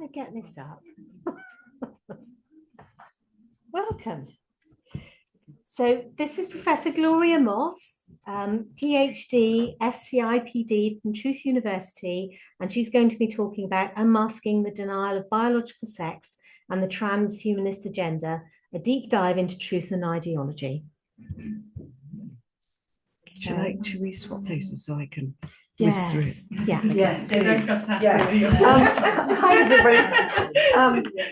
I get this up? Welcome. So this is Professor Gloria Moss, PhD, FCIPD from Truth University, and she's going to be talking about Unmasking the Denial of Biological Sex and the Transhumanist Agenda, a deep dive into truth and ideology. Should we swap places so I can whisk through it? Yeah. Yes. Hi, everybody.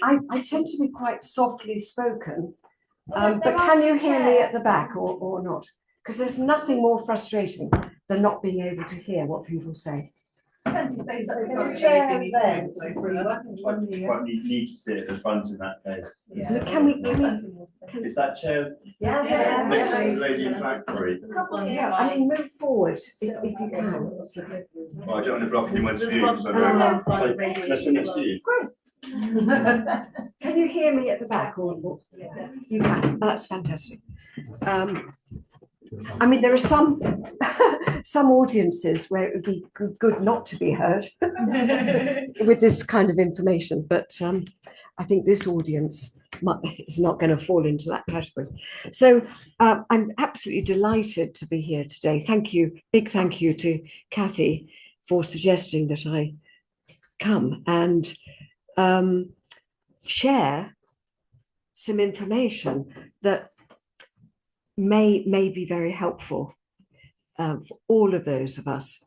I tend to be quite softly spoken, but can you hear me at the back or not? Because there's nothing more frustrating than not being able to hear what people say. Need to sit at the front in that case. Yeah. Is that chair? Yeah. Next to the lady in black for you? Yeah, I mean, move forward if you can. Well, I don't want to block anyone's view. So let's next to you. Of course. Can you hear me at the back? Or you can. That's fantastic. I mean, there are some audiences where it would be good not to be heard with this kind of information, but I think this audience is not going to fall into that category. So I'm absolutely delighted to be here today. Thank you, big thank you to Kathy for suggesting that I come and share some information that may be very helpful for all of those of us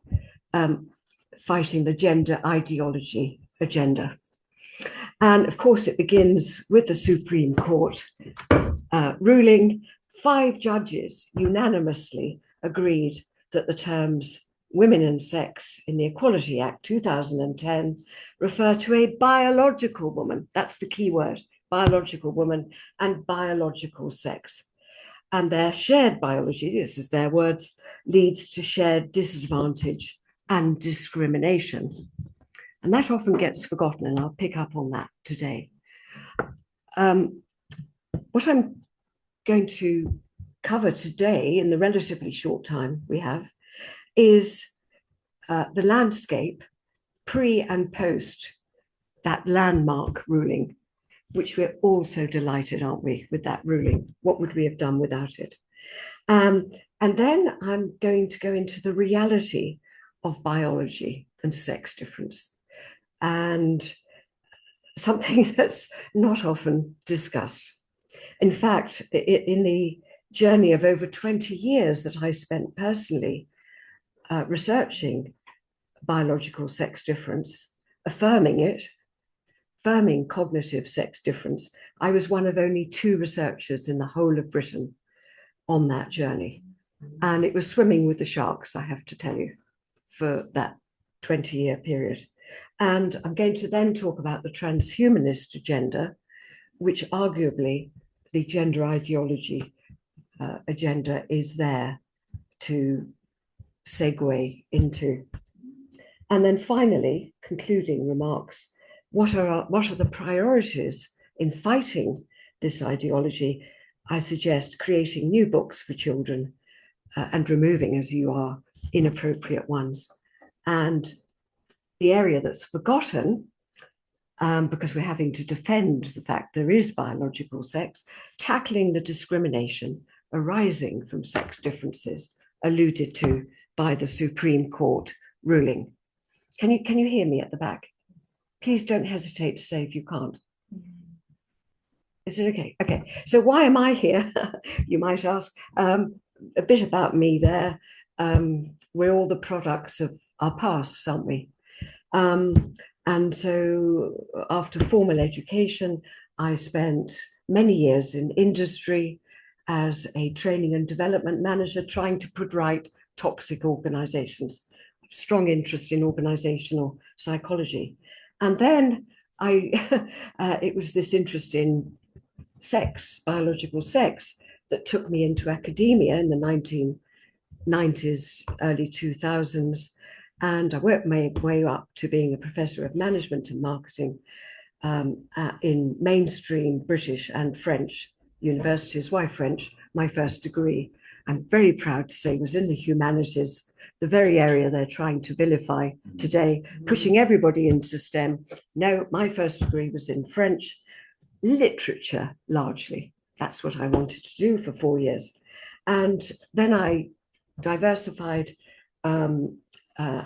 fighting the gender ideology agenda. And of course, it begins with the Supreme Court ruling. 5 judges unanimously agreed that the terms women and sex in the Equality Act 2010 refer to a biological woman. That's the key word, biological woman and biological sex. And their shared biology, this is their words, leads to shared disadvantage and discrimination. And that often gets forgotten, and I'll pick up on that today. What I'm going to cover today in the relatively short time we have is the landscape pre and post that landmark ruling, which we're all so delighted, aren't we, with that ruling? What would we have done without it? And then I'm going to go into the reality of biology and sex difference, and something that's not often discussed. In fact, in the journey of over 20 years that I spent personally researching biological sex difference, affirming cognitive sex difference, I was one of only 2 researchers in the whole of Britain on that journey. And it was swimming with the sharks, I have to tell you, for that 20-year period. And I'm going to then talk about the transhumanist agenda, which arguably the gender ideology agenda is there to segue into. And then finally, concluding remarks, what are the priorities in fighting this ideology? I suggest creating new books for children and removing, as you are, inappropriate ones. And the area that's forgotten, because we're having to defend the fact there is biological sex, tackling the discrimination arising from sex differences alluded to by the Supreme Court ruling. Can you hear me at the back? Please don't hesitate to say if you can't. Is it okay? Okay, so why am I here? You might ask. A bit about me there. We're all the products of our pasts, aren't we? And so after formal education, I spent many years in industry as a training and development manager, trying to put right toxic organizations. Strong interest in organizational psychology. And then it was this interest in sex, biological sex, that took me into academia in the 1990s, early 2000s. And I worked my way up to being a professor of management and marketing in mainstream British and French universities. Why French? my first degree, I'm very proud to say, was in the humanities, the very area they're trying to vilify today, pushing everybody into STEM. No, my first degree was in French literature, largely. That's what I wanted to do for 4 years. And then I diversified and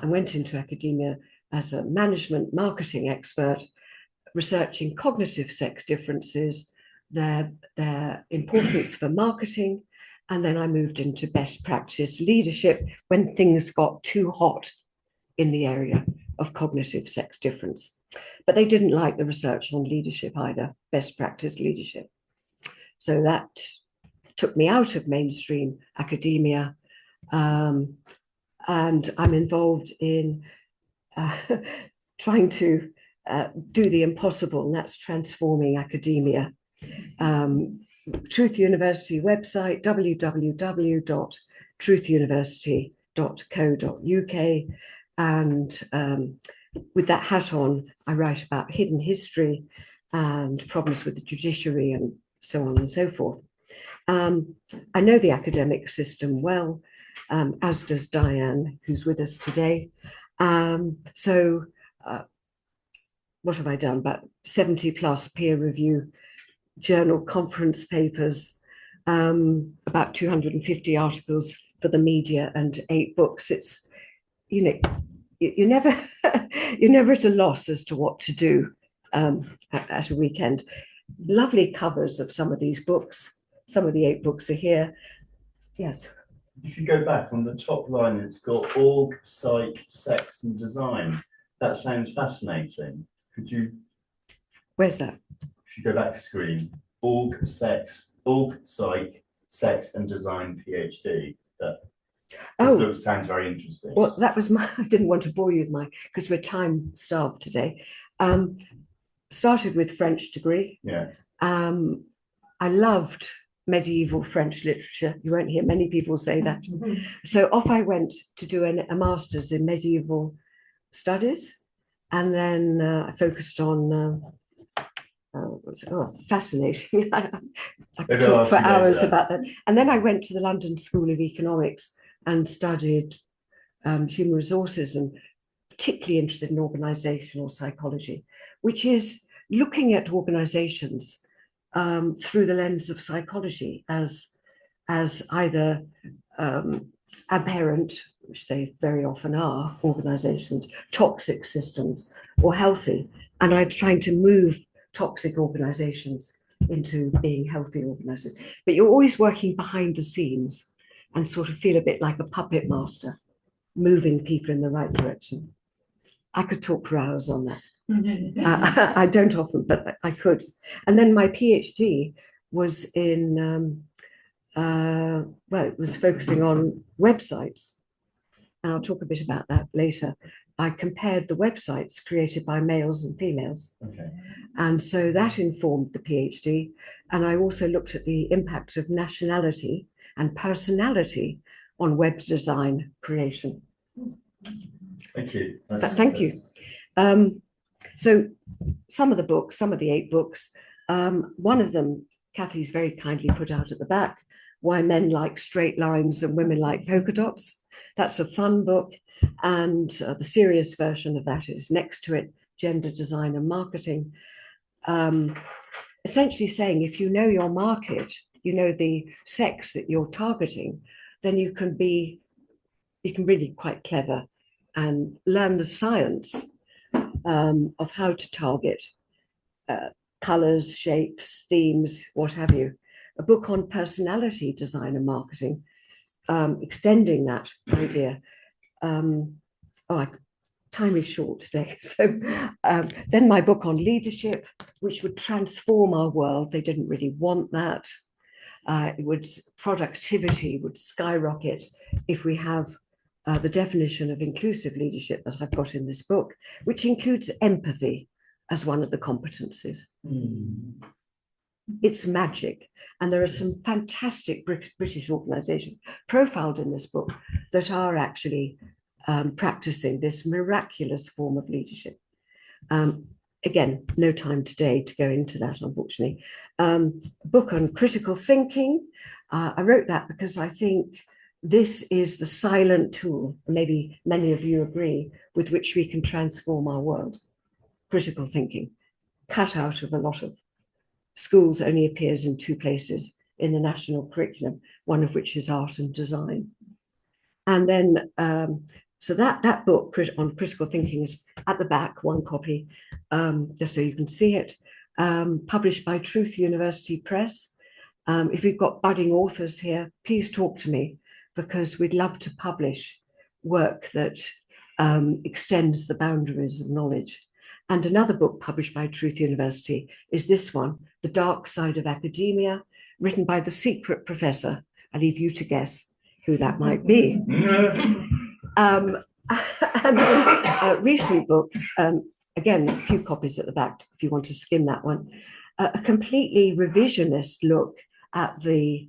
went into academia as a management marketing expert, researching cognitive sex differences, their importance for marketing. And then I moved into best practice leadership when things got too hot in the area of cognitive sex difference. But they didn't like the research on leadership either, best practice leadership. So that took me out of mainstream academia. And I'm involved in trying to do the impossible, and that's transforming academia. Truth University website, www.truthuniversity.co.uk. And with that hat on, I write about hidden history and problems with the judiciary and so on and so forth. I know the academic system well, as does Diane, who's with us today. So what have I done? About 70 plus peer review journal conference papers, about 250 articles for the media, and 8 books. It's, you know, you're never at a loss as to what to do at a weekend. Lovely covers of some of these books. Some of the 8 books are here. Yes. If you go back on the top line, it's got org, psych, sex and design. That sounds fascinating. Could you? Where's that? If you go back to screen, org, psych, sex and design PhD. That sounds very interesting. Well, that was I didn't want to bore you with because we're time starved today. Started with French degree. Yeah. I loved medieval French literature. You won't hear many people say that. So off I went to do a master's in medieval studies, and then I focused on fascinating. I could talk for hours about that. And then I went to the London School of Economics and studied human resources, and particularly interested in organizational psychology, which is looking at organizations through the lens of psychology as either aberrant, which they very often are, organizations, toxic systems, or healthy. And I'm trying to move toxic organizations into being healthy organizations. But you're always working behind the scenes and sort of feel a bit like a puppet master, moving people in the right direction. I could talk for hours on that. I don't often, but I could. And then my PhD was in, it was focusing on websites. And I'll talk a bit about that later. I compared the websites created by males and females. Okay. And so that informed the PhD. And I also looked at the impact of nationality and personality on web design creation. Thank you. Thank you. So some of the books, some of the 8 books, one of them, Kathy's very kindly put out at the back, Why Men Like Straight Lines and Women Like Polka Dots. That's a fun book. And the serious version of that is next to it, Gender Design and Marketing. Essentially saying, if you know your market, you know the sex that you're targeting, then you can be really quite clever and learn the science of how to target colors, shapes, themes, what have you. A book on personality design and marketing, extending that idea. Time is short today. So then my book on leadership, which would transform our world. They didn't really want that. Productivity would skyrocket if we have the definition of inclusive leadership that I've got in this book, which includes empathy as one of the competencies. It's magic. And there are some fantastic British organizations profiled in this book that are actually practicing this miraculous form of leadership. again, no time today to go into that, unfortunately. A book on critical thinking. I wrote that because I think this is the silent tool, maybe many of you agree, with which we can transform our world. Critical thinking, cut out of a lot of schools, only appears in 2 places in the national curriculum, one of which is art and design. And then, so that book on critical thinking is at the back, 1 copy, just so you can see it, published by Truth University Press. If you've got budding authors here, please talk to me, because we'd love to publish work that extends the boundaries of knowledge. And another book published by Truth University is this one, The Dark Side of Academia, written by the secret professor. I leave you to guess who that might be. And a recent book, again, a few copies at the back if you want to skim that one, a completely revisionist look at the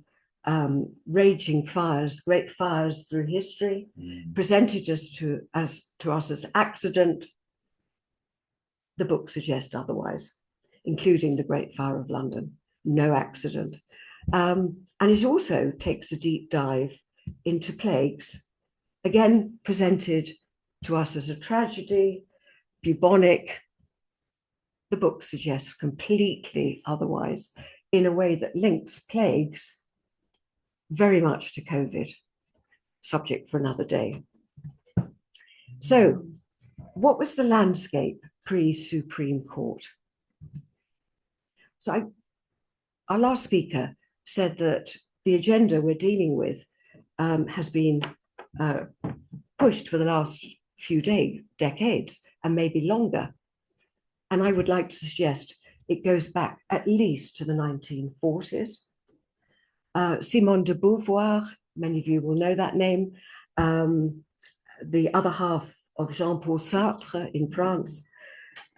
raging fires, great fires through history, presented to us as accident. The book suggests otherwise, including the Great Fire of London, no accident. And it also takes a deep dive into plagues, again presented to us as a tragedy, bubonic. The book suggests completely otherwise, in a way that links plagues very much to COVID, subject for another day. So, what was the landscape pre-Supreme Court? So our last speaker said that the agenda we're dealing with has been pushed for the last few decades and maybe longer. And I would like to suggest it goes back at least to the 1940s. Simone de Beauvoir, many of you will know that name, the other half of Jean-Paul Sartre in France.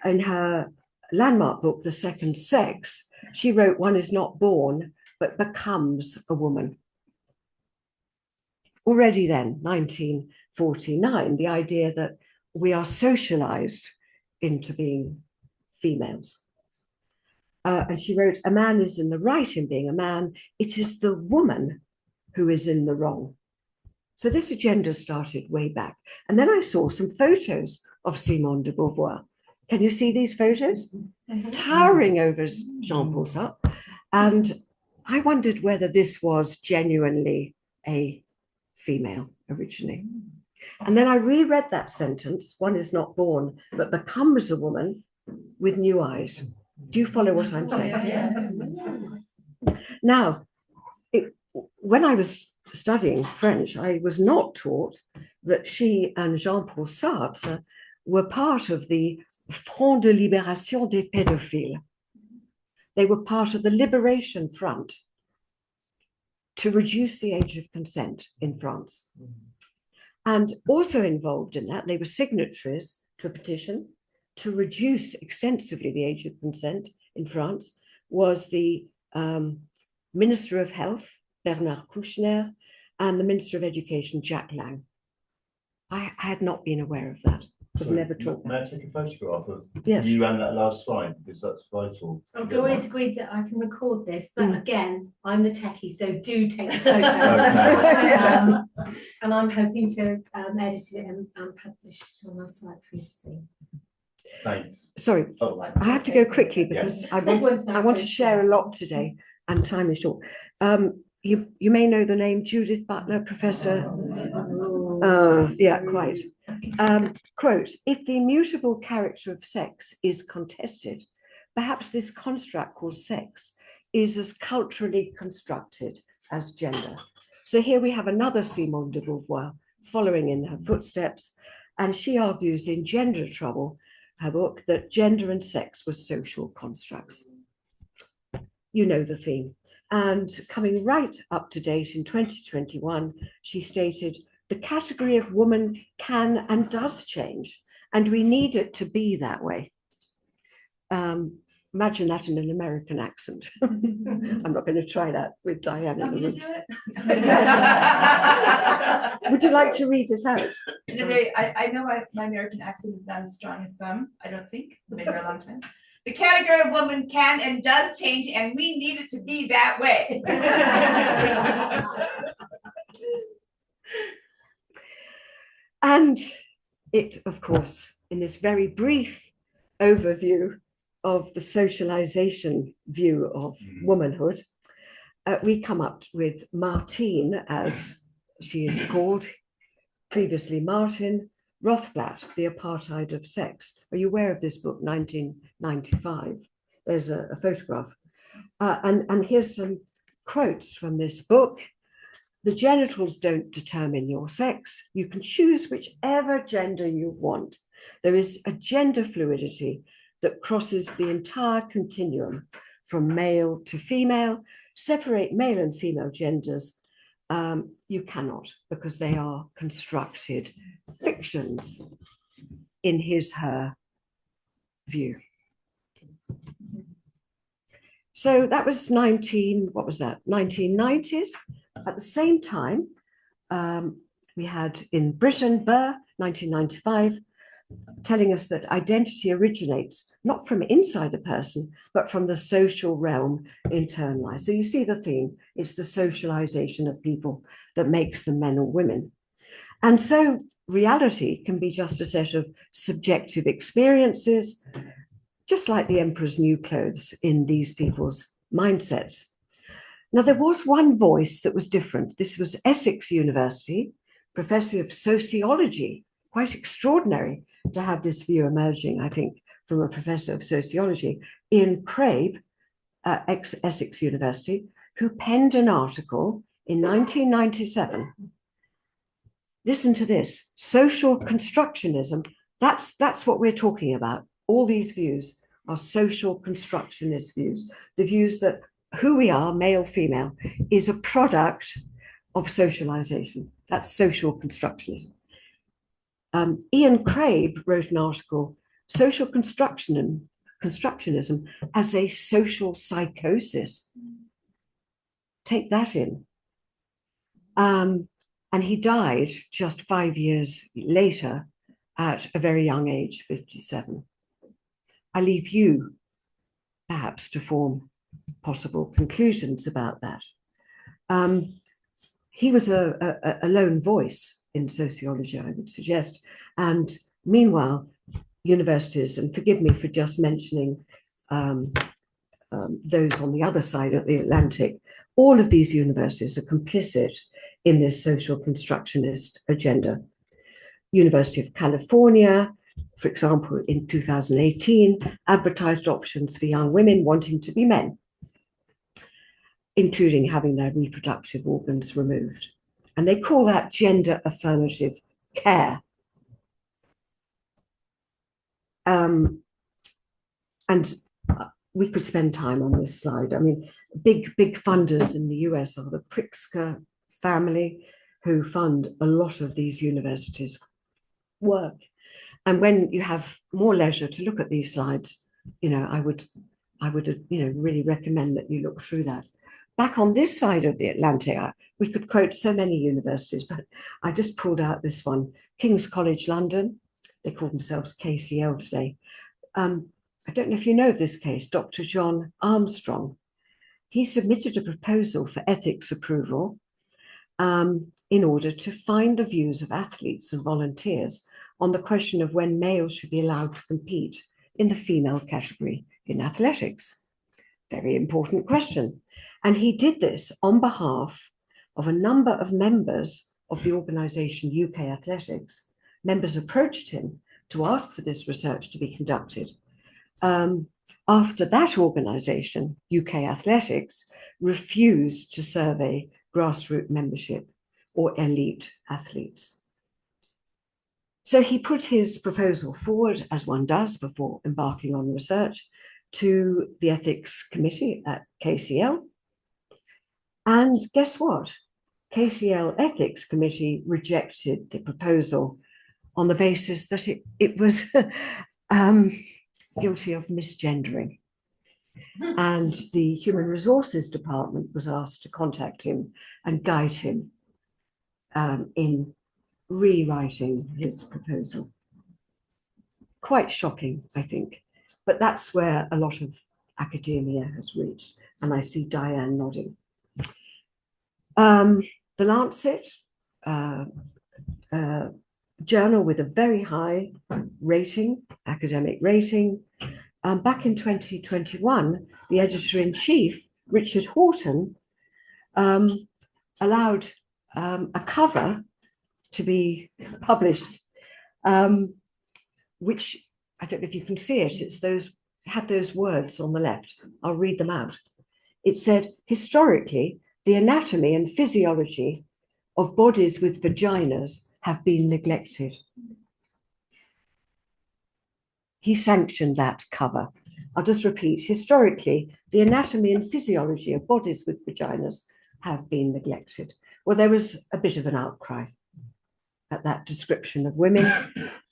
In her landmark book, The Second Sex, she wrote, one is not born, but becomes a woman. Already then, 1949, the idea that we are socialized into being females. And she wrote, a man is in the right in being a man. It is the woman who is in the wrong. So this agenda started way back. And then I saw some photos of Simone de Beauvoir. Can you see these photos? Towering over Jean-Paul Sartre. And I wondered whether this was genuinely a female originally. And then I reread that sentence, one is not born, but becomes a woman, with new eyes. Do you follow what I'm saying? Yes. Now, when I was studying French, I was not taught that she and Jean-Paul Sartre were part of the Front de Libération des Pédophiles. They were part of the Liberation Front to reduce the age of consent in France. And also involved in that, they were signatories to a petition to reduce extensively the age of consent in France, was the Minister of Health, Bernard Kouchner, and the Minister of Education, Jacques Lang. I had not been aware of that. Was never taught. May I take a photograph of Yes. you and that last slide, because that's vital. Oh, Gloria's agreed that I can record this, but again, I'm the techie, so do take a photo. Okay. And I'm hoping to edit it and publish it on our site for you to see. Thanks. Sorry, Oh, I have to go quickly because I want to share a lot today and time is short. You may know the name Judith Butler, Professor. Yeah, quite. Quote, if the immutable character of sex is contested, perhaps this construct called sex is as culturally constructed as gender. So here we have another Simone de Beauvoir following in her footsteps, and she argues in Gender Trouble, her book, that gender and sex were social constructs. You know the theme. And coming right up to date in 2021, she stated, the category of woman can and does change, and we need it to be that way. Imagine that in an American accent. I'm not going to try that with Diane in the room. Would you like to read it out? I know my American accent is not as strong as some, I don't think. Been here a long time. The category of woman can and does change, and we need it to be that way. And it, of course, in this very brief overview of the socialization view of womanhood, we come up with Martine, as she is called, previously Martin Rothblatt, The Apartheid of Sex. Are you aware of this book, 1995? There's a photograph. And here's some quotes from this book. The genitals don't determine your sex. You can choose whichever gender you want. There is a gender fluidity that crosses the entire continuum from male to female. Separate male and female genders. You cannot, because they are constructed fictions in her view. So that was 1990s. At the same time, we had in Britain, Burr, 1995, telling us that identity originates not from inside a person, but from the social realm internalized. So you see the theme, it's the socialization of people that makes them men or women. And so reality can be just a set of subjective experiences, just like the emperor's new clothes in these people's mindsets. Now, there was one voice that was different. This was Essex University, professor of sociology, quite extraordinary to have this view emerging, I think, from a professor of sociology, Ian Craib, Essex University, who penned an article in 1997. Listen to this, social constructionism. That's what we're talking about. All these views are social constructionist views, the views that who we are, male, female, is a product of socialization. That's social constructionism. Ian Craib wrote an article, Social Constructionism as a Social Psychosis. Take that in. And he died just 5 years later at a very young age, 57. I leave you perhaps to form possible conclusions about that. He was a lone voice in sociology, I would suggest. And meanwhile, universities, and forgive me for just mentioning those on the other side of the Atlantic, all of these universities are complicit in this social constructionist agenda. University of California, for example, in 2018, advertised options for young women wanting to be men, including having their reproductive organs removed. And they call that gender affirmative care. And we could spend time on this slide. I mean, big funders in the US are the Pritzker family, who fund a lot of these universities' work. And when you have more leisure to look at these slides, I would really recommend that you look through that. Back on this side of the Atlantic, we could quote so many universities, but I just pulled out this one, King's College London. They call themselves KCL today. I don't know if you know of this case, Dr. John Armstrong. He submitted a proposal for ethics approval in order to find the views of athletes and volunteers on the question of when males should be allowed to compete in the female category in athletics. Very important question. And he did this on behalf of a number of members of the organization UK Athletics. Members approached him to ask for this research to be conducted. After that organization, UK Athletics, refused to survey grassroots membership or elite athletes. So he put his proposal forward, as one does before embarking on research, to the ethics committee at KCL. And guess what? KCL ethics committee rejected the proposal on the basis that it was guilty of misgendering. And the Human Resources Department was asked to contact him and guide him in rewriting his proposal. Quite shocking, I think, but that's where a lot of academia has reached, and I see Diane nodding. The Lancet, journal with a very high rating, academic rating. Back in 2021, the editor-in-chief, Richard Horton, allowed a cover to be published, which, I don't know if you can see it, it's those, had those words on the left. I'll read them out. It said, historically, the anatomy and physiology of bodies with vaginas have been neglected. He sanctioned that cover. I'll just repeat, historically, the anatomy and physiology of bodies with vaginas have been neglected. Well, there was a bit of an outcry at that description of women.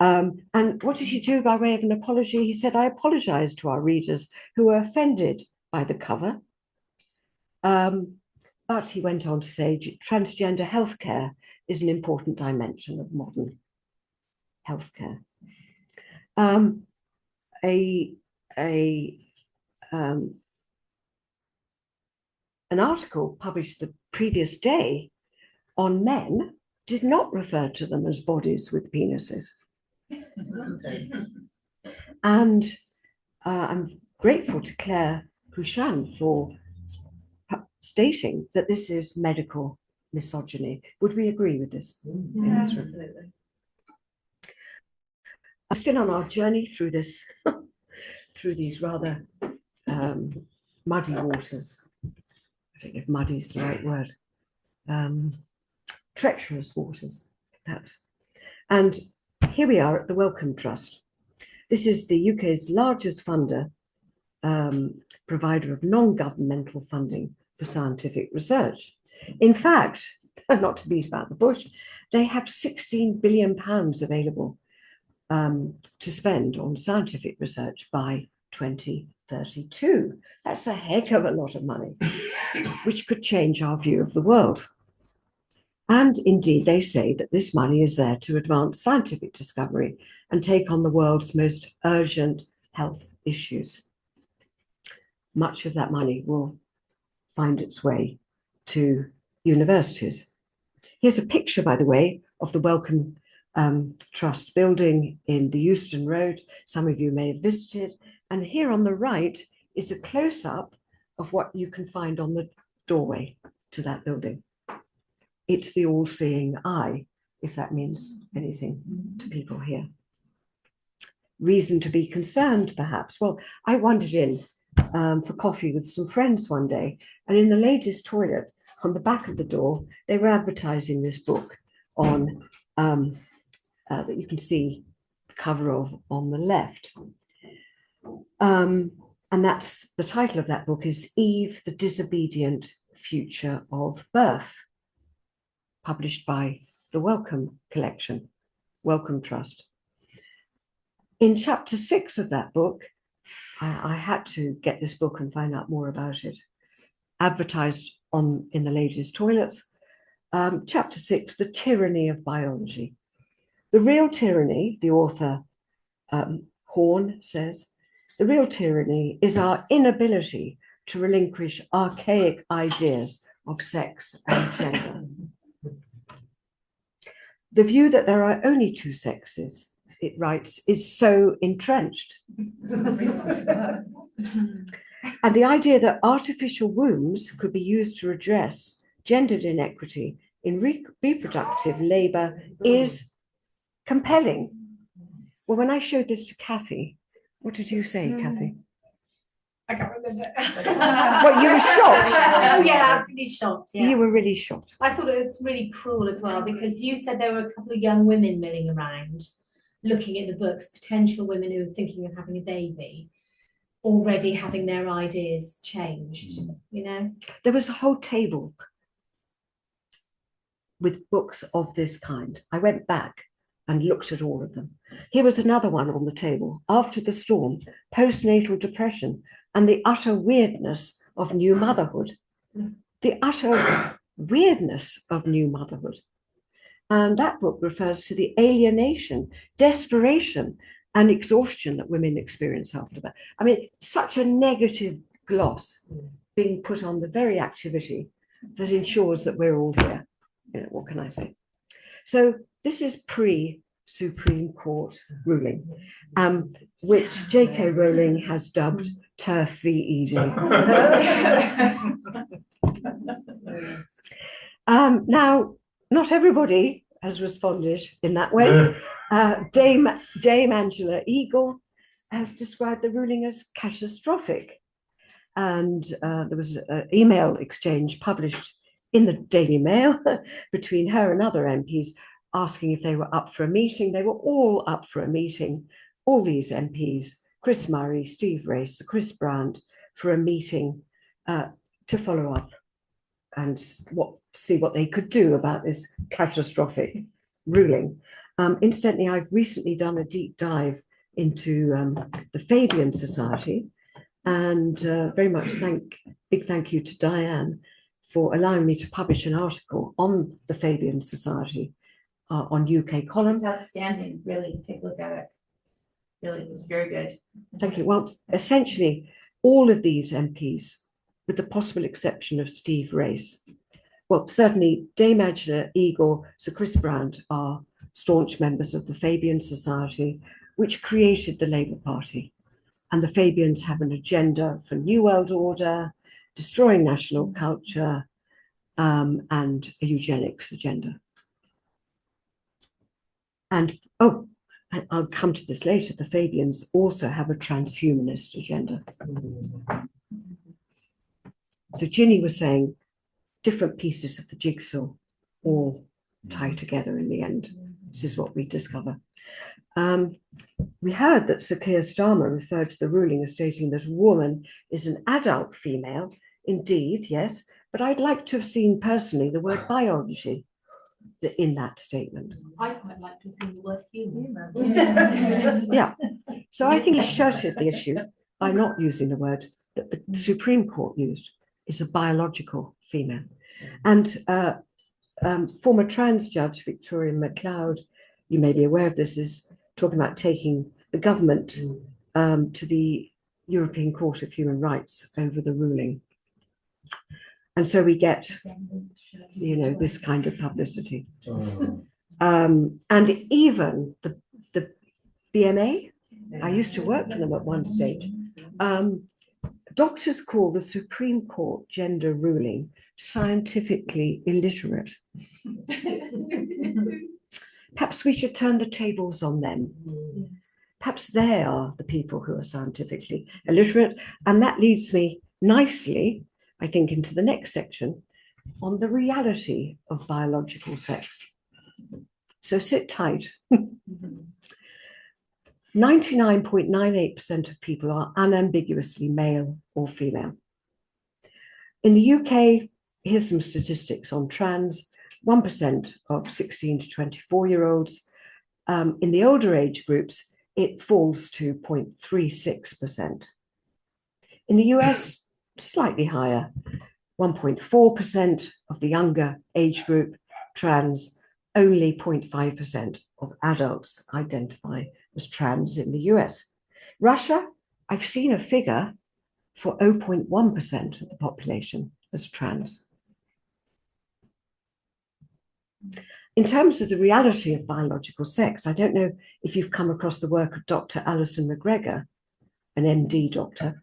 And what did he do by way of an apology? He said, I apologize to our readers who were offended by the cover. But he went on to say, transgender healthcare is an important dimension of modern healthcare. An article published the previous day on men did not refer to them as bodies with penises. And I'm grateful to Claire Pouchan for stating that this is medical misogyny. Would we agree with this? Yeah, absolutely. I'm still on our journey through this, through these rather muddy waters. I don't know if muddy is the right word. Treacherous waters, perhaps. And here we are at the Wellcome Trust. This is the UK's largest funder, provider of non-governmental funding for scientific research. In fact, not to beat about the bush, they have £16 billion available to spend on scientific research by 2032. That's a heck of a lot of money, which could change our view of the world. And indeed, they say that this money is there to advance scientific discovery and take on the world's most urgent health issues. Much of that money will find its way to universities. Here's a picture, by the way, of the Wellcome Trust building in the Euston Road. Some of you may have visited. And here on the right is a close-up of what you can find on the doorway to that building. It's the all-seeing eye, if that means anything to people here. Reason to be concerned, perhaps. Well, I wandered in for coffee with some friends one day, and in the ladies' toilet, on the back of the door, they were advertising this book on that you can see the cover of on the left. And that's the title of that book is Eve, the Disobedient Future of Birth, published by the Wellcome Collection, Wellcome Trust. In chapter 6 of that book, I had to get this book and find out more about it. Advertised in the ladies' toilets. Chapter 6, The Tyranny of Biology. The real tyranny, the author Horn says, the real tyranny is our inability to relinquish archaic ideas of sex and gender. The view that there are only two sexes, it writes, is so entrenched. And the idea that artificial wombs could be used to redress gendered inequity in reproductive labour is compelling. Well, when I showed this to Kathy, what did you say, Kathy? I can't remember. Well, you were shocked. Oh yeah, absolutely shocked. Yeah. You were really shocked. I thought it was really cruel as well, because you said there were a couple of young women milling around looking at the books, potential women who were thinking of having a baby, already having their ideas changed, you know? There was a whole table with books of this kind. I went back and looked at all of them. Here was another one on the table. After the storm, postnatal depression and the utter weirdness of new motherhood. The utter weirdness of new motherhood. And that book refers to the alienation, desperation, and exhaustion that women experience after that. I mean, such a negative gloss being put on the very activity that ensures that we're all here. You know, what can I say? So this is pre-Supreme Court ruling, which J.K. Rowling has dubbed TERF v. ED. Now, not everybody has responded in that way. Dame Angela Eagle has described the ruling as catastrophic. And there was an email exchange published in the Daily Mail between her and other MPs asking if they were up for a meeting. They were all up for a meeting, all these MPs, Chris Murray, Steve Race, Chris Brand, for a meeting to follow up and see what they could do about this catastrophic ruling. Incidentally, I've recently done a deep dive into the Fabian Society, and very much big thank you to Diane for allowing me to publish an article on the Fabian Society on UK Column. It's outstanding, really, take a look at it. Really, it's very good. Thank you. Well, essentially, all of these MPs, with the possible exception of Steve Race, well, certainly Dame Angela Eagle, Sir Chris Brand are staunch members of the Fabian Society, which created the Labour Party. And the Fabians have an agenda for New World Order, destroying national culture, and a eugenics agenda. And, oh, I'll come to this later, the Fabians also have a transhumanist agenda. So Ginny was saying different pieces of the jigsaw all tie together in the end. This is what we discover. We heard that Sir Keir Starmer referred to the ruling as stating that a woman is an adult female. Indeed, yes, but I'd like to have seen personally the word biology in that statement. I quite like to see the word human. Yeah, so I think he shirted the issue by not using the word that the Supreme Court used, is a biological female. And former trans judge Victoria MacLeod, you may be aware of this, is talking about taking the government to the European Court of Human Rights over the ruling. And so we get, you know, this kind of publicity. And even the BMA, I used to work for them at one stage, doctors call the Supreme Court gender ruling scientifically illiterate. Perhaps we should turn the tables on them. Perhaps they are the people who are scientifically illiterate. And that leads me nicely, I think, into the next section on the reality of biological sex. So sit tight. 99.98% of people are unambiguously male or female. In the UK, here's some statistics on trans. 1% of 16 to 24-year-olds. In the older age groups, it falls to 0.36%. In the US, slightly higher, 1.4% of the younger age group trans, only 0.5% of adults identify as trans in the US. Russia, I've seen a figure for 0.1% of the population as trans. In terms of the reality of biological sex, I don't know if you've come across the work of Dr. Alison McGregor, an MD doctor,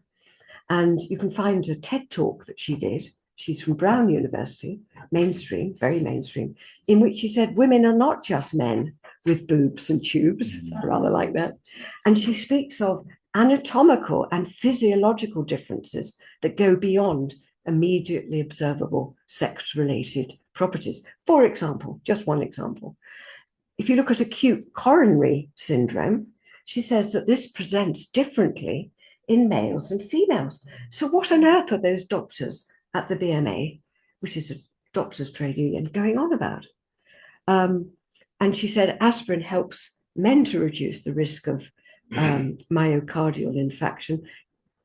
and you can find a TED talk that she did. She's from Brown University, mainstream, very mainstream, in which she said women are not just men with boobs and tubes, rather like that. And she speaks of anatomical and physiological differences that go beyond immediately observable sex-related properties. For example, just one example, if you look at acute coronary syndrome, she says that this presents differently in males and females. So what on earth are those doctors at the BMA, which is a doctors' trade union, going on about? And she said aspirin helps men to reduce the risk of myocardial infarction,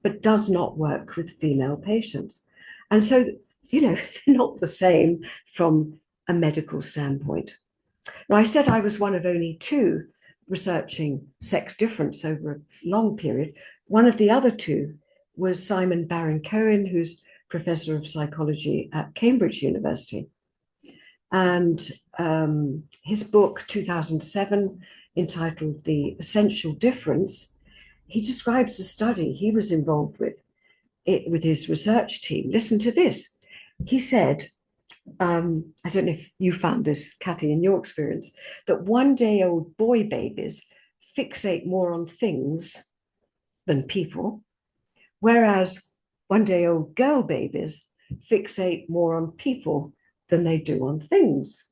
but does not work with female patients. And so, you know, they're not the same from a medical standpoint. Now, I said I was one of only two researching sex difference over a long period. One of the other two was Simon Baron-Cohen, who's professor of psychology at Cambridge University. And his book, 2007, entitled The Essential Difference, he describes a study he was involved with his research team. Listen to this. He said, I don't know if you found this, Kathy, in your experience, that one-day-old boy babies fixate more on things than people, whereas one-day-old girl babies fixate more on people than they do on things.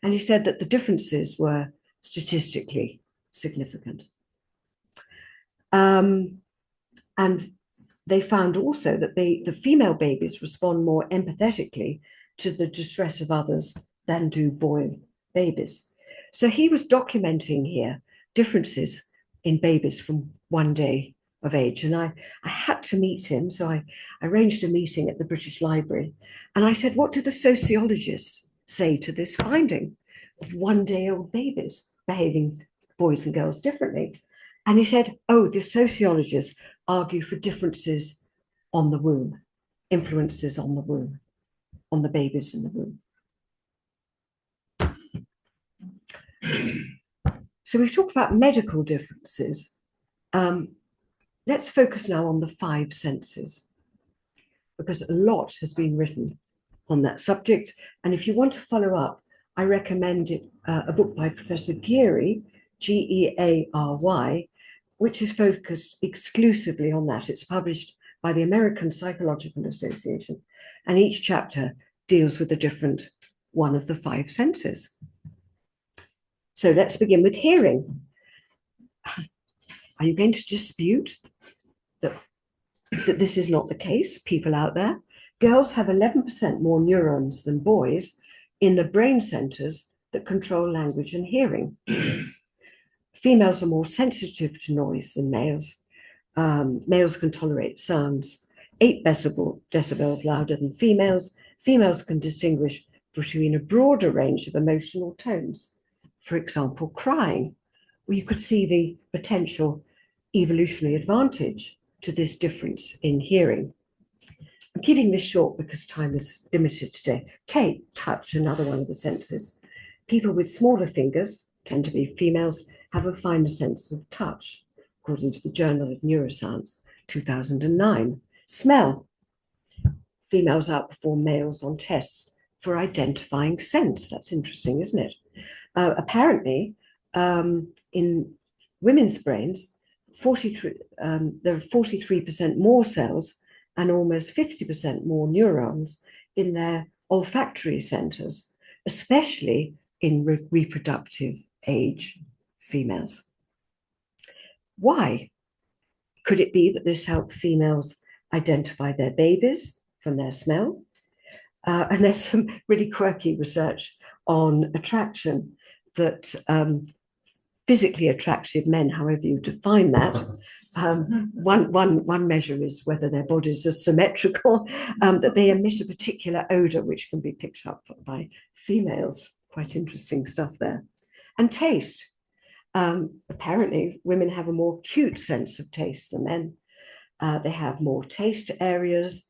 And he said that the differences were statistically significant. And they found also that the female babies respond more empathetically to the distress of others than do boy babies. So he was documenting here differences in babies from one day of age. And I had to meet him. So I arranged a meeting at the British Library. And I said, what do the sociologists say to this finding of one-day-old babies behaving, boys and girls, differently? And he said, oh, the sociologists argue for differences on the womb, influences on the womb, on the babies in the womb. So we've talked about medical differences. Let's focus now on the five senses, because a lot has been written on that subject. And if you want to follow up, I recommend a book by Professor Geary, Geary, which is focused exclusively on that. It's published by the American Psychological Association, and each chapter deals with a different one of the five senses. So let's begin with hearing. Are you going to dispute that this is not the case, people out there? Girls have 11% more neurons than boys in the brain centers that control language and hearing. Females are more sensitive to noise than males. Males can tolerate sounds 8 decibels louder than females. Females can distinguish between a broader range of emotional tones. For example, crying, where you could see the potential evolutionary advantage to this difference in hearing. I'm keeping this short because time is limited today. Touch, another one of the senses. People with smaller fingers, tend to be females, have a finer sense of touch, according to the Journal of Neuroscience, 2009. Smell. Females outperform males on tests for identifying scents. That's interesting, isn't it? Apparently, in women's brains, there are 43% more cells and almost 50% more neurons in their olfactory centers, especially in reproductive age females. Why? Could it be that this helped females identify their babies from their smell? And there's some really quirky research on attraction that physically attractive men, however you define that, one measure is whether their bodies are symmetrical, that they emit a particular odor which can be picked up by females. Quite interesting stuff there. And taste. Apparently, women have a more acute sense of taste than men. They have more taste areas,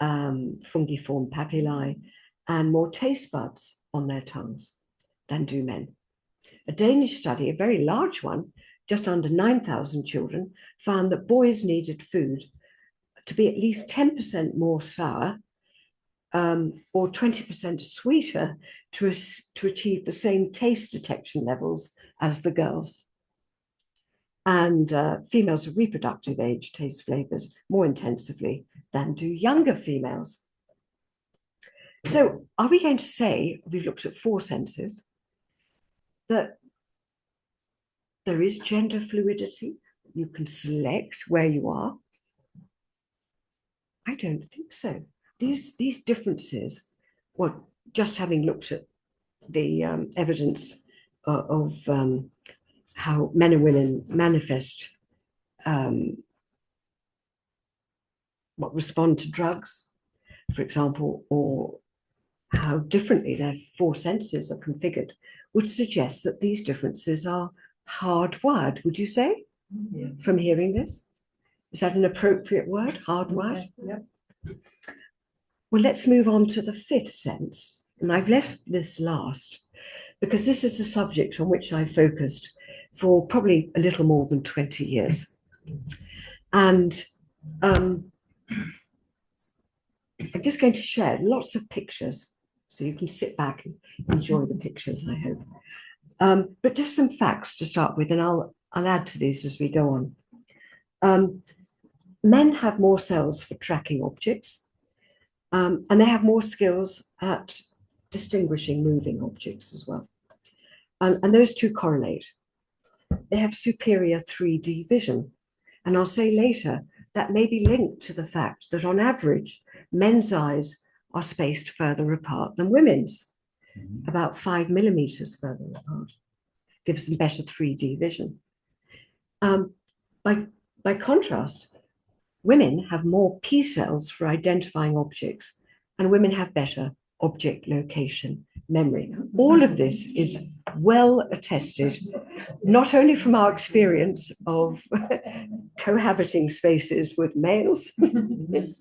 fungiform papillae, and more taste buds on their tongues than do men. A Danish study, a very large one, just under 9,000 children, found that boys needed food to be at least 10% more sour or 20% sweeter to achieve the same taste detection levels as the girls. And females of reproductive age taste flavors more intensively than do younger females. So are we going to say, we've looked at 4 senses, that there is gender fluidity? You can select where you are? I don't think so. These differences, well, just having looked at the evidence how men and women manifest respond to drugs, for example, or how differently their four senses are configured, would suggest that these differences are hardwired, would you say, from hearing this? Is that an appropriate word, hardwired? Yep. Well, let's move on to the fifth sense. And I've left this last because this is the subject on which I focused for probably a little more than 20 years. And I'm just going to share lots of pictures so you can sit back and enjoy the pictures, I hope. But just some facts to start with, and I'll add to these as we go on. Men have more cells for tracking objects, and they have more skills at distinguishing moving objects as well. And those two correlate. They have superior 3D vision. And I'll say later that may be linked to the fact that on average, men's eyes are spaced further apart than women's, about 5 millimeters further apart. Gives them better 3D vision. By contrast, women have more P cells for identifying objects, and women have better object location memory. All of this is well attested, not only from our experience of cohabiting spaces with males, but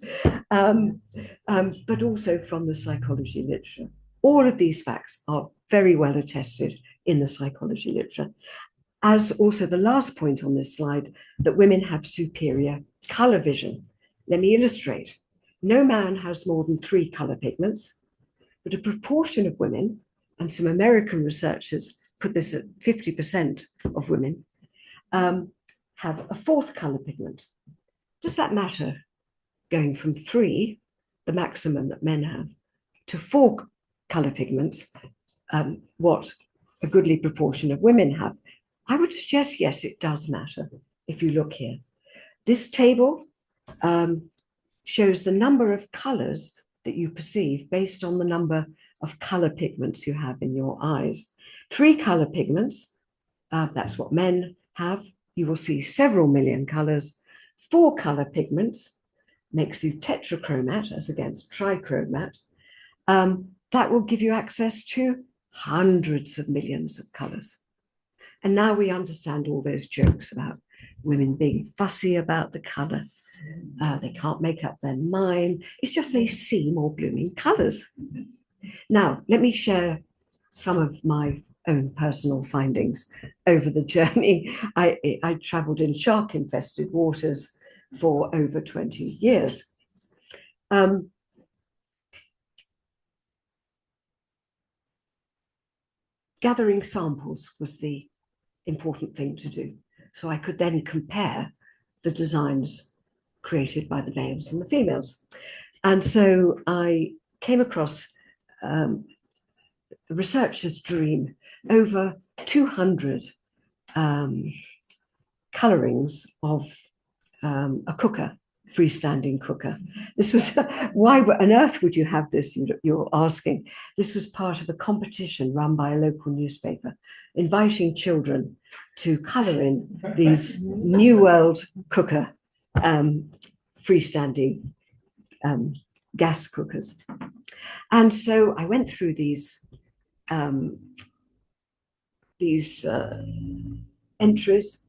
also from the psychology literature. All of these facts are very well attested in the psychology literature. As also the last point on this slide, that women have superior color vision. Let me illustrate. No man has more than 3 color pigments, but a proportion of women, and some American researchers put this at 50% of women, have a 4th color pigment. Does that matter? Going from 3, the maximum that men have, to 4 color pigments, what a goodly proportion of women have. I would suggest, yes, it does matter if you look here. This table shows the number of colors that you perceive based on the number of color pigments you have in your eyes. 3 color pigments, that's what men have. You will see several million colors. 4 color pigments makes you tetrachromat as against trichromat. That will give you access to hundreds of millions of colors. And now we understand all those jokes about women being fussy about the color. They can't make up their mind. It's just they see more blooming colors. Now, let me share some of my own personal findings over the journey. I traveled in shark-infested waters for over 20 years. Gathering samples was the important thing to do. So I could then compare the designs created by the males and the females. And so I came across a researcher's dream, over 200 colorings of a cooker, freestanding cooker. This was, why on earth would you have this, you're asking? This was part of a competition run by a local newspaper, inviting children to color in these New World cooker freestanding gas cookers. And so I went through these entries,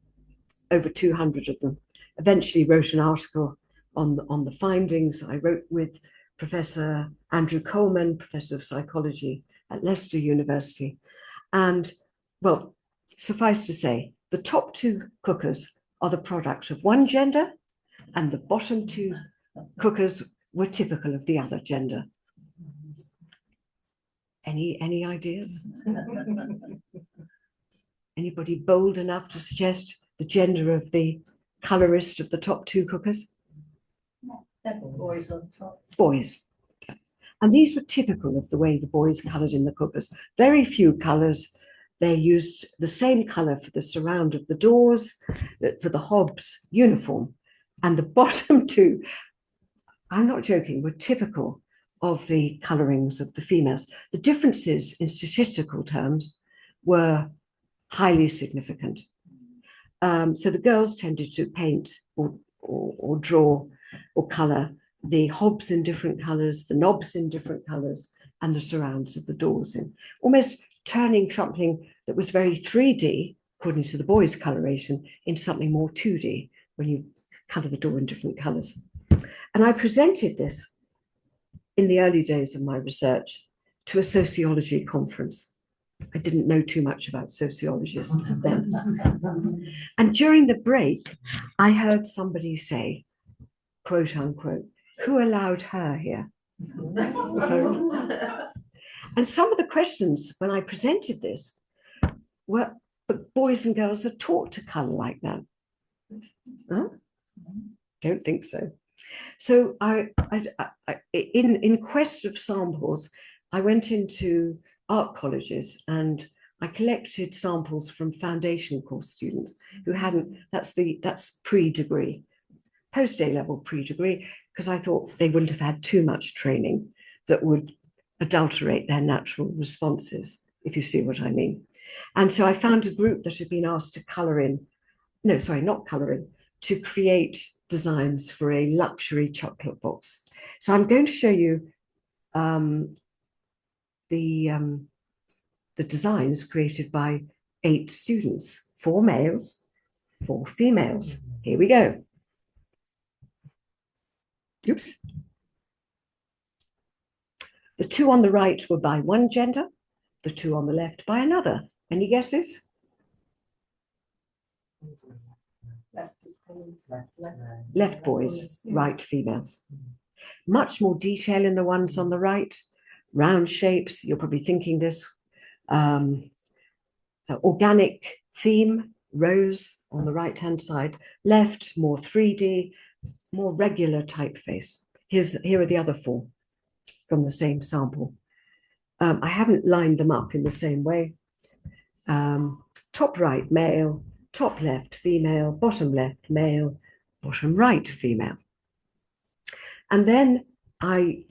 over 200 of them, eventually wrote an article on the findings. I wrote with Professor Andrew Coleman, Professor of Psychology at Leicester University. And, well, suffice to say, the top 2 cookers are the product of one gender, and the bottom 2 cookers were typical of the other gender. Any ideas? Anybody bold enough to suggest the gender of the colorist of the top 2 cookers? Boys on top. Boys. And these were typical of the way the boys colored in the cookers. Very few colors. They used the same color for the surround of the doors, for the hob's uniform. And the bottom 2, I'm not joking, were typical of the colorings of the females. The differences in statistical terms were highly significant. So the girls tended to paint or draw or colour the hobs in different colours, the knobs in different colours, and the surrounds of the doors in, almost turning something that was very 3D, according to the boys' coloration, into something more 2D when you colour the door in different colours. And I presented this in the early days of my research to a sociology conference. I didn't know too much about sociologists then. And during the break, I heard somebody say, quote unquote, "Who allowed her here?" And some of the questions when I presented this were, but boys and girls are taught to colour like that. Huh? Don't think so. So in quest of samples, I went into art colleges and I collected samples from foundation course students who hadn't, that's pre-degree, post-A-level pre-degree, because I thought they wouldn't have had too much training that would adulterate their natural responses, if you see what I mean. And so I found a group that had been asked to colour in, no, sorry, not colour in, to create designs for a luxury chocolate box. So I'm going to show you the designs created by 8 students, 4 males, 4 females. Here we go. Oops. The 2 on the right were by one gender, the 2 on the left by another. Any guesses? Left boys, right females. Much more detail in the ones on the right. Round shapes, you're probably thinking this. Organic theme, rose on the right-hand side. Left, more 3D, more regular typeface. Here are the other 4 from the same sample. I haven't lined them up in the same way. Top right, male. Top left, female. Bottom left, male. Bottom right, female. And then I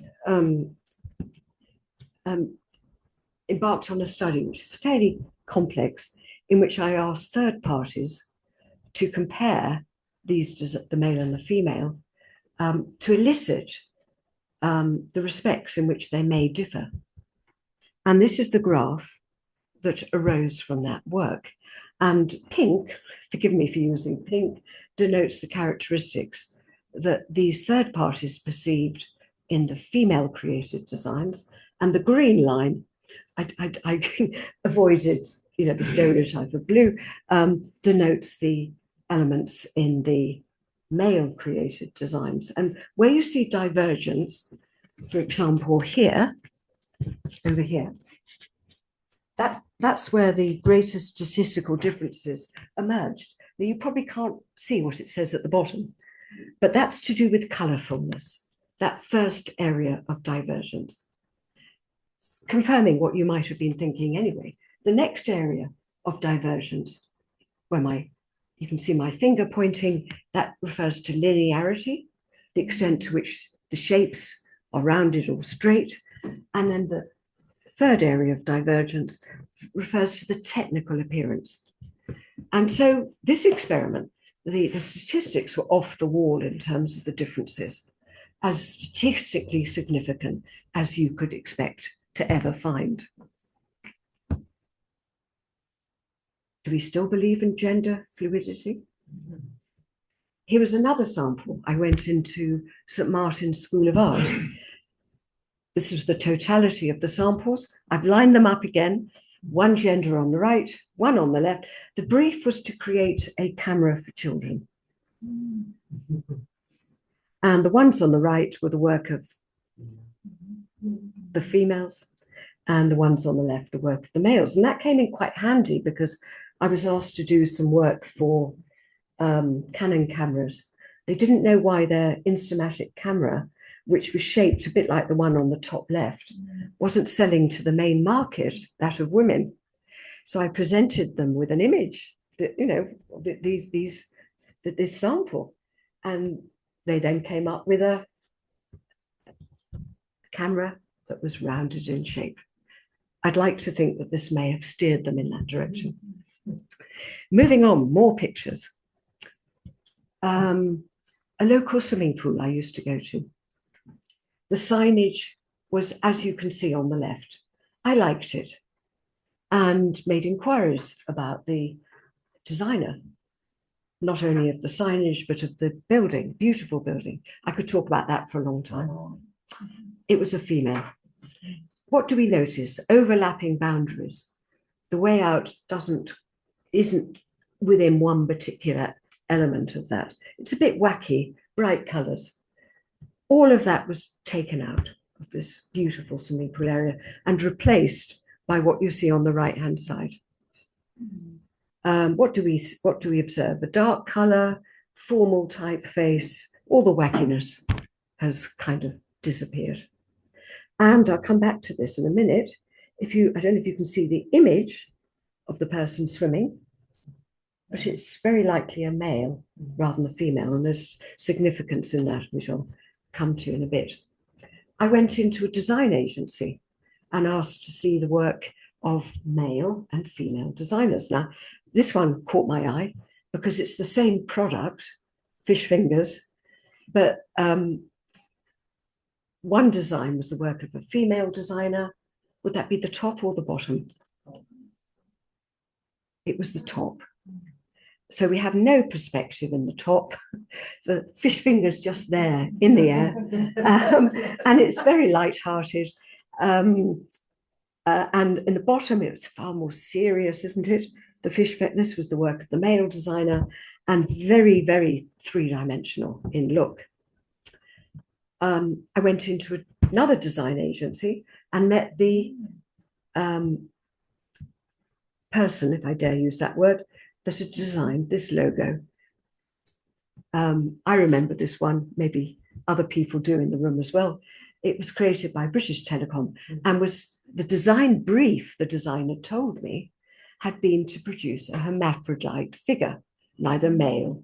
embarked on a study, which is fairly complex, in which I asked third parties to compare these, the male and the female, to elicit the respects in which they may differ. And this is the graph that arose from that work. And pink, forgive me for using pink, denotes the characteristics that these third parties perceived in the female created designs. And the green line, I avoided, the stereotype of blue, denotes the elements in the male created designs. And where you see divergence, for example, here, over here, that's where the greatest statistical differences emerged. Now, you probably can't see what it says at the bottom, but that's to do with colourfulness, that first area of divergence. Confirming what you might have been thinking anyway. The next area of divergence, where you can see my finger pointing, that refers to linearity, the extent to which the shapes are rounded or straight. And then the third area of divergence refers to the technical appearance. And so this experiment, the statistics were off the wall in terms of the differences, as statistically significant as you could expect to ever find. Do we still believe in gender fluidity? Here was another sample. I went into St. Martin's School of Art. This is the totality of the samples. I've lined them up again, one gender on the right, one on the left. The brief was to create a camera for children. And the ones on the right were the work of the females, and the ones on the left, the work of the males. And that came in quite handy because I was asked to do some work for Canon cameras. They didn't know why their Instamatic camera, which was shaped a bit like the one on the top left, wasn't selling to the main market, that of women. So I presented them with an image that, this sample. And they then came up with a camera that was rounded in shape. I'd like to think that this may have steered them in that direction. Moving on, more pictures. A local swimming pool I used to go to. The signage was, as you can see on the left. I liked it and made inquiries about the designer, not only of the signage, but of the building, beautiful building. I could talk about that for a long time. It was a female. What do we notice? Overlapping boundaries. The way out isn't within one particular element of that. It's a bit wacky, bright colours. All of that was taken out of this beautiful swimming pool area and replaced by what you see on the right-hand side. What do we observe? A dark colour, formal typeface, all the wackiness has kind of disappeared. And I'll come back to this in a minute. I don't know if you can see the image of the person swimming, but it's very likely a male rather than a female, and there's significance in that, which I'll come to in a bit. I went into a design agency and asked to see the work of male and female designers. Now, this one caught my eye because it's the same product, fish fingers, but one design was the work of a female designer. Would that be the top or the bottom? It was the top. So we have no perspective in the top. The fish finger's just there in the air. And it's very light-hearted. And in the bottom, it was far more serious, isn't it? This was the work of the male designer and very, very three-dimensional in look. I went into another design agency and met the person, if I dare use that word, that had designed this logo. I remember this one, maybe other people do in the room as well. It was created by British Telecom and was the design brief, the designer told me, had been to produce a hermaphrodite figure, neither male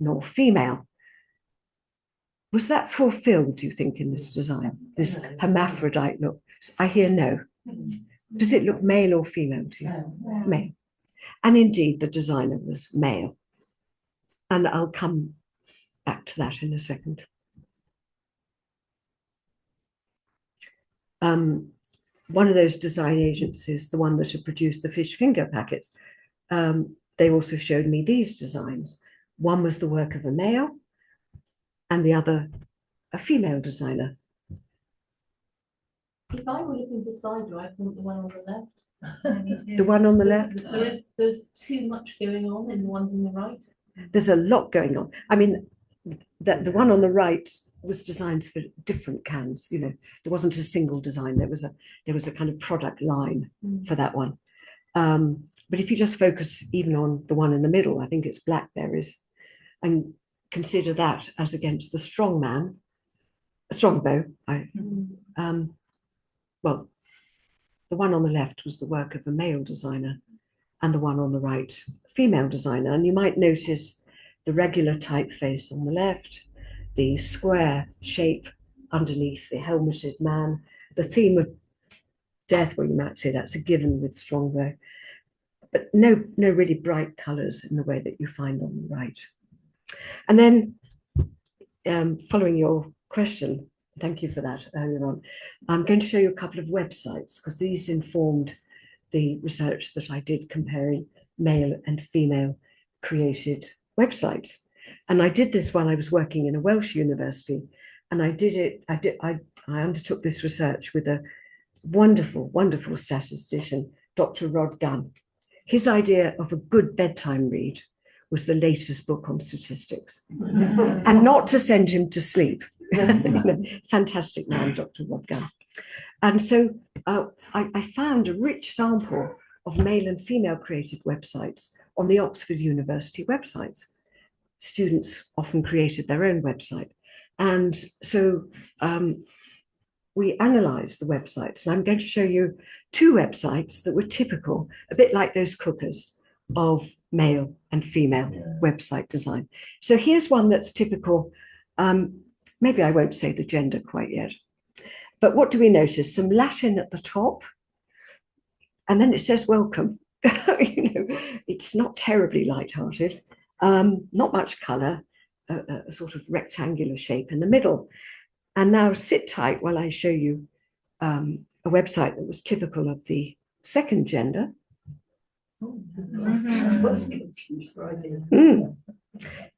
nor female. Was that fulfilled, do you think, in this design, this hermaphrodite look? I hear no. Does it look male or female to you? Male. And indeed, the designer was male. And I'll come back to that in a second. One of those design agencies, the one that had produced the fish finger packets, they also showed me these designs. One was the work of a male and the other a female designer. If I were looking beside you, I want the one on the left. The one on the left? There's too much going on in the ones on the right. There's a lot going on. I mean, the one on the right was designed for different cans. You know, there wasn't a single design. There was a kind of product line for that one. But if you just focus even on the one in the middle, I think it's blackberries, and consider that as against the strongbow. Well, the one on the left was the work of a male designer, and the one on the right, female designer. And you might notice the regular typeface on the left, the square shape underneath the helmeted man, the theme of death, well, you might say that's a given with strongbow, but no really bright colours in the way that you find on the right. And then, following your question, thank you for that earlier on, I'm going to show you a couple of websites because these informed the research that I did comparing male and female created websites. And I did this while I was working in a Welsh university, and I undertook this research with a wonderful statistician, Dr. Rod Gunn. His idea of a good bedtime read was the latest book on statistics, and not to send him to sleep. Fantastic man, Dr. Rod Gunn. And so I found a rich sample of male and female created websites on the Oxford University websites. Students often created their own website. And so we analysed the websites, and I'm going to show you two websites that were typical, a bit like those cookers, of male and female website design. So here's one that's typical. Maybe I won't say the gender quite yet, but what do we notice? Some Latin at the top, and then it says welcome. It's not terribly light-hearted, not much colour, a sort of rectangular shape in the middle. And now sit tight while I show you a website that was typical of the second gender. Was confused, right?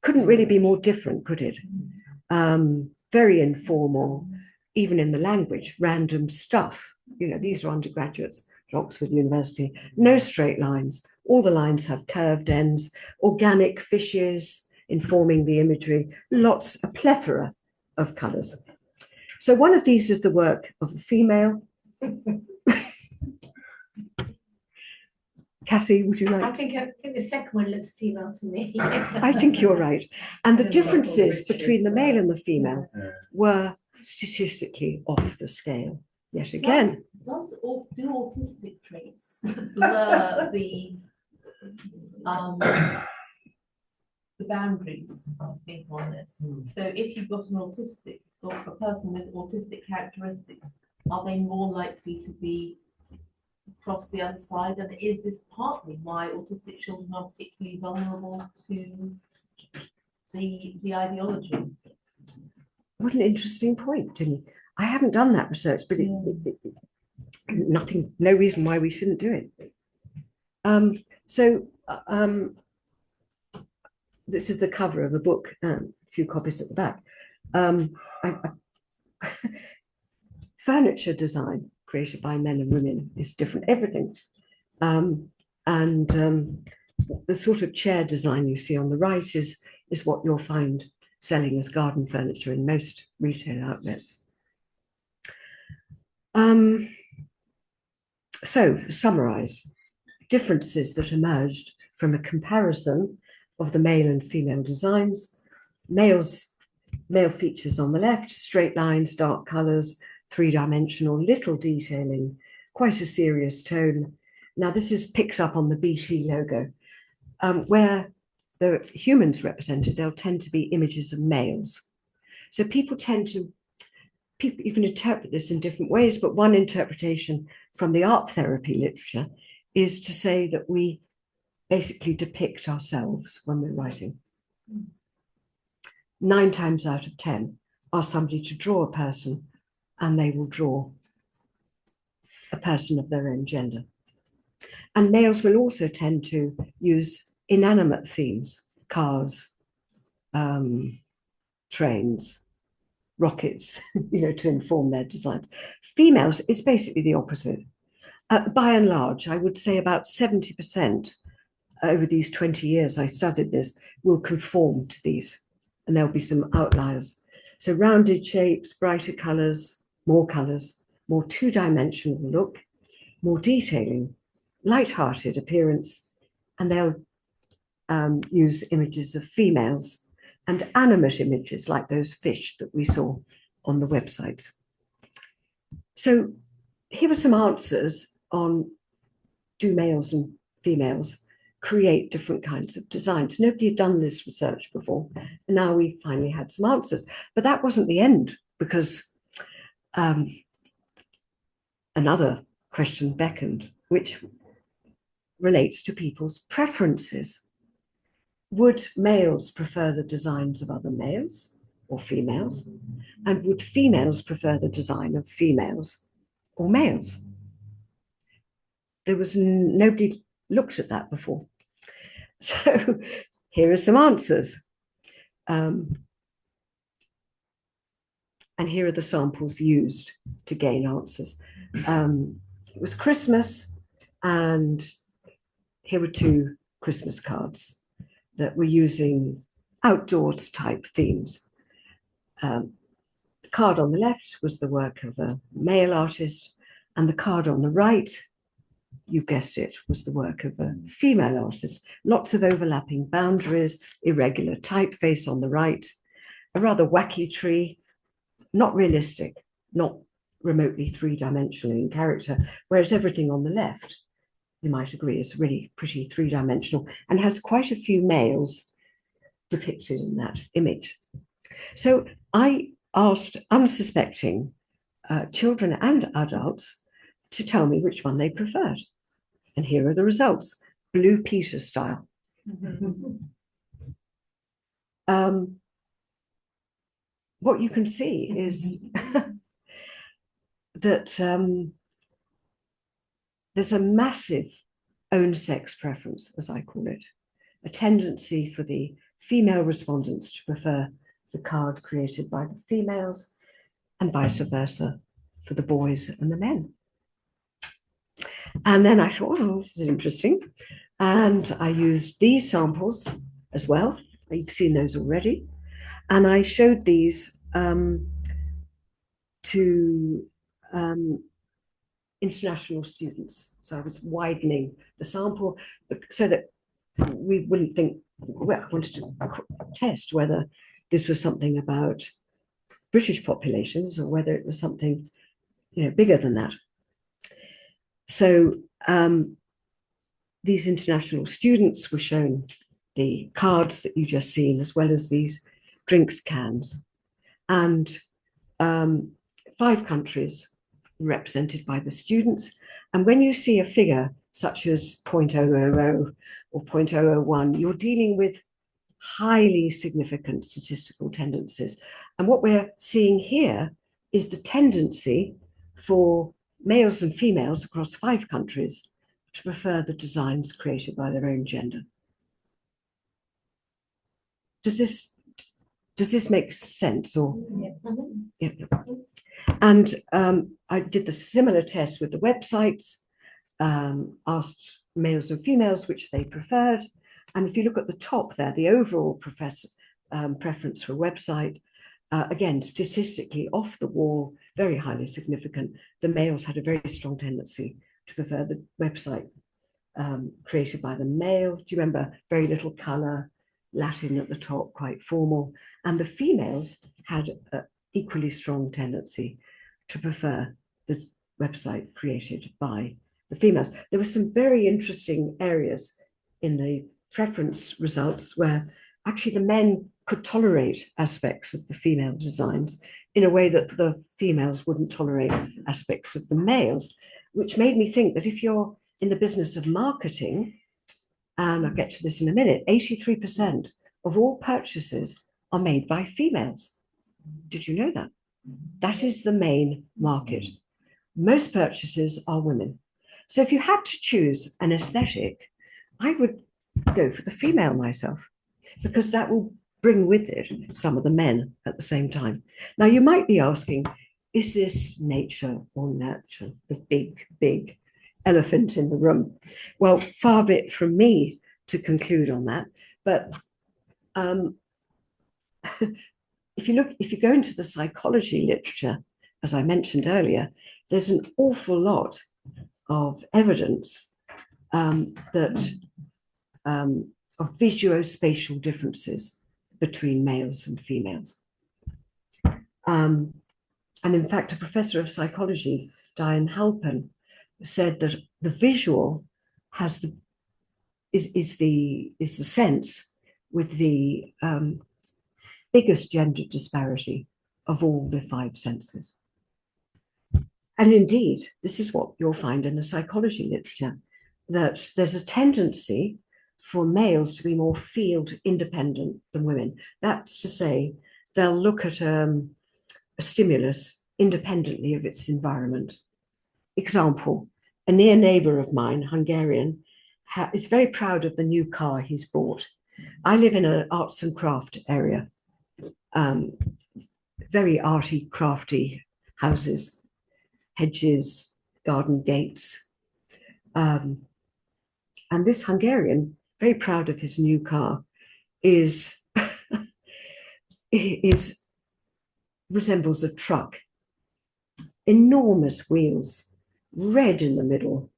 Couldn't really be more different, could it? Very informal, even in the language, random stuff. These are undergraduates at Oxford University. No straight lines. All the lines have curved ends, organic fishes informing the imagery, a plethora of colours. So one of these is the work of a female. Kathy, would you like? I think the second one looks female to me. I think you're right. And the differences between the male and the female were statistically off the scale. Yet again. Do autistic traits blur the boundaries, I think, on this? So if you've got a person with autistic characteristics, are they more likely to be across the other side? And is this partly why autistic children are particularly vulnerable to the ideology? What an interesting point, Jenny. I haven't done that research, but no reason why we shouldn't do it. This is the cover of a book, a few copies at the back. Furniture design created by men and women is different, everything. The sort of chair design you see on the right is what you'll find selling as garden furniture in most retail outlets. So, to summarize, differences that emerged from a comparison of the male and female designs. Male features on the left, straight lines, dark colors, three-dimensional, little detailing, quite a serious tone. Now, this picks up on the BT logo, where the humans represented, they'll tend to be images of males. So you can interpret this in different ways, but one interpretation from the art therapy literature is to say that we basically depict ourselves when we're writing. 9 times out of 10, ask somebody to draw a person and they will draw a person of their own gender. And males will also tend to use inanimate themes, cars, trains, rockets, to inform their designs. Females, it's basically the opposite. By and large, I would say about 70% over these 20 years I studied this will conform to these, and there'll be some outliers. So rounded shapes, brighter colors, more two-dimensional look, more detailing, light-hearted appearance, and they'll use images of females and animate images like those fish that we saw on the websites. So here are some answers on, do males and females create different kinds of designs? Nobody had done this research before, and now we finally had some answers. But that wasn't the end, because another question beckoned, which relates to people's preferences. Would males prefer the designs of other males or females? And would females prefer the design of females or males? There was nobody looked at that before. So here are some answers. And here are the samples used to gain answers. It was Christmas, and here were 2 Christmas cards that were using outdoors type themes. The card on the left was the work of a male artist, and the card on the right, you guessed it, was the work of a female artist. Lots of overlapping boundaries, irregular typeface on the right, a rather wacky tree, not realistic, not remotely three-dimensional in character, whereas everything on the left, you might agree, is really pretty three-dimensional and has quite a few males depicted in that image. So I asked unsuspecting children and adults to tell me which one they preferred. And here are the results, Blue Peter style. What you can see is that there's a massive own sex preference, as I call it, a tendency for the female respondents to prefer the card created by the females and vice versa for the boys and the men. And then I thought, oh, this is interesting. And I used these samples as well. You've seen those already. And I showed these to international students. So I was widening the sample so that we wouldn't think, well, I wanted to test whether this was something about British populations or whether it was something, bigger than that. So these international students were shown the cards that you just seen, as well as these drinks cans, and 5 countries represented by the students. And when you see a figure such as 0.000 or 0.001, you're dealing with highly significant statistical tendencies. And what we're seeing here is the tendency for males and females across 5 countries to prefer the designs created by their own gender. Does this make sense? Or yeah. And I did the similar test with the websites, asked males and females which they preferred. And if you look at the top there, the overall preference for a website, again, statistically off the wall, very highly significant. The males had a very strong tendency to prefer the website created by the male. Do you remember? Very little color, Latin at the top, quite formal. And the females had an equally strong tendency to prefer the website created by the females. There were some very interesting areas in the preference results where actually the men could tolerate aspects of the female designs in a way that the females wouldn't tolerate aspects of the males, which made me think that if you're in the business of marketing, and I'll get to this in a minute, 83% of all purchases are made by females. Did you know that? That is the main market. Most purchases are women. So if you had to choose an aesthetic, I would go for the female myself, because that will bring with it some of the men at the same time. Now, you might be asking, is this nature or nurture, the big, big elephant in the room? Well, far be it from me to conclude on that. But if you go into the psychology literature, as I mentioned earlier, there's an awful lot of evidence of visuospatial differences between males and females. And in fact, a professor of psychology, Diane Halpern, said that the visual is the sense with the biggest gender disparity of all the 5 senses. And indeed, this is what you'll find in the psychology literature, that there's a tendency for males to be more field independent than women. That's to say, they'll look at a stimulus independently of its environment. Example, a near neighbor of mine, Hungarian, is very proud of the new car he's bought. I live in an arts and craft area, very arty, crafty houses, hedges, garden gates. And this Hungarian, very proud of his new car, resembles a truck. Enormous wheels, red in the middle,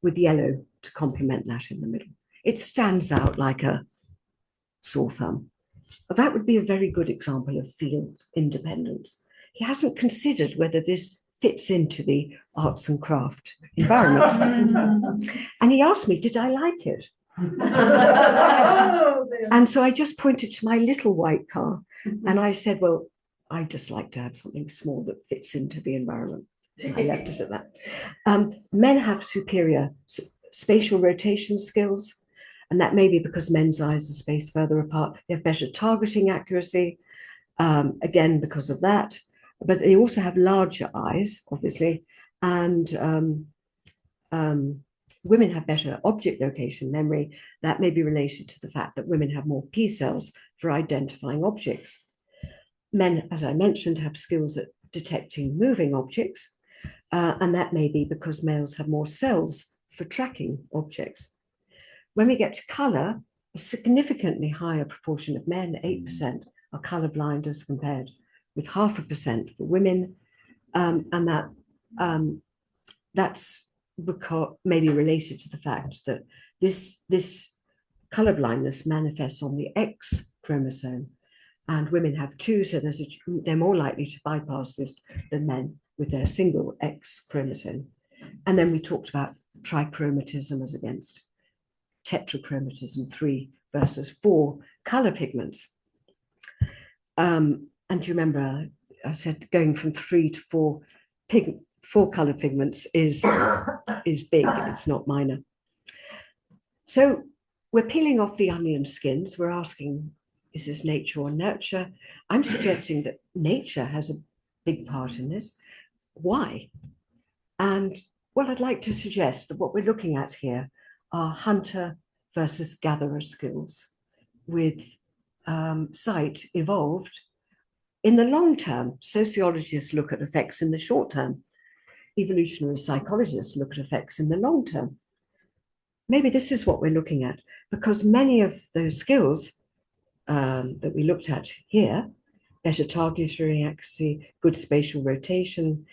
with yellow to complement that in the middle. It stands out like a sore thumb. But that would be a very good example of field independence. He hasn't considered whether this fits into the arts and craft environment. And he asked me, did I like it? And so I just pointed to my little white car and I said, well, I just like to have something small that fits into the environment. I left it at that. Men have superior spatial rotation skills, and that may be because men's eyes are spaced further apart. They have better targeting accuracy, again, because of that. But they also have larger eyes, obviously, and women have better object location memory. That may be related to the fact that women have more P cells for identifying objects. Men, as I mentioned, have skills at detecting moving objects, and that may be because males have more cells for tracking objects. When we get to colour, a significantly higher proportion of men, 8%, are colourblind as compared with 0.5% for women, and that's maybe related to the fact that this colour blindness manifests on the X chromosome, and women have two, so they're more likely to bypass this than men with their single X chromosome. And then we talked about trichromatism as against tetrachromatism, 3 versus 4 colour pigments. And do you remember I said going from 3 to 4 colour pigments is big, it's not minor. So we're peeling off the onion skins. We're asking, is this nature or nurture? I'm suggesting that nature has a big part in this. Why? And well, I'd like to suggest that what we're looking at here are hunter versus gatherer skills, with sight evolved in the long term. Sociologists look at effects in the short term. Evolutionary psychologists look at effects in the long term. Maybe this is what we're looking at, because many of those skills that we looked at here, better targeting accuracy, good spatial rotation,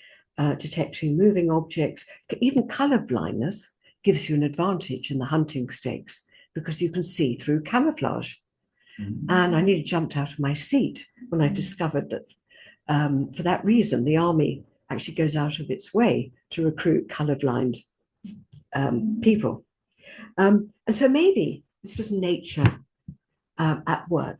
detecting moving objects, even color blindness gives you an advantage in the hunting stakes because you can see through camouflage. And I nearly jumped out of my seat when I discovered that for that reason, the army actually goes out of its way to recruit colorblind people. And so maybe this was nature at work.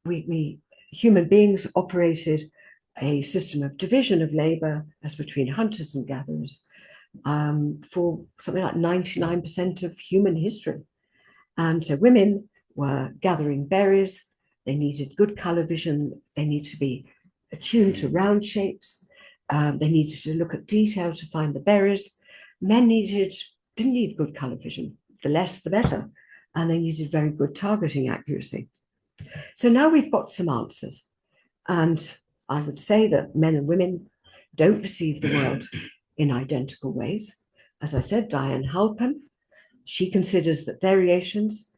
We human beings operated a system of division of labor as between hunters and gatherers for something like 99% of human history. And so women were gathering berries. They needed good color vision. They needed to be attuned to round shapes. They needed to look at detail to find the berries. Men didn't need good color vision. The less, the better. And they needed very good targeting accuracy. So now we've got some answers. And I would say that men and women don't perceive the world in identical ways. As I said, Diane Halpern, she considers that variations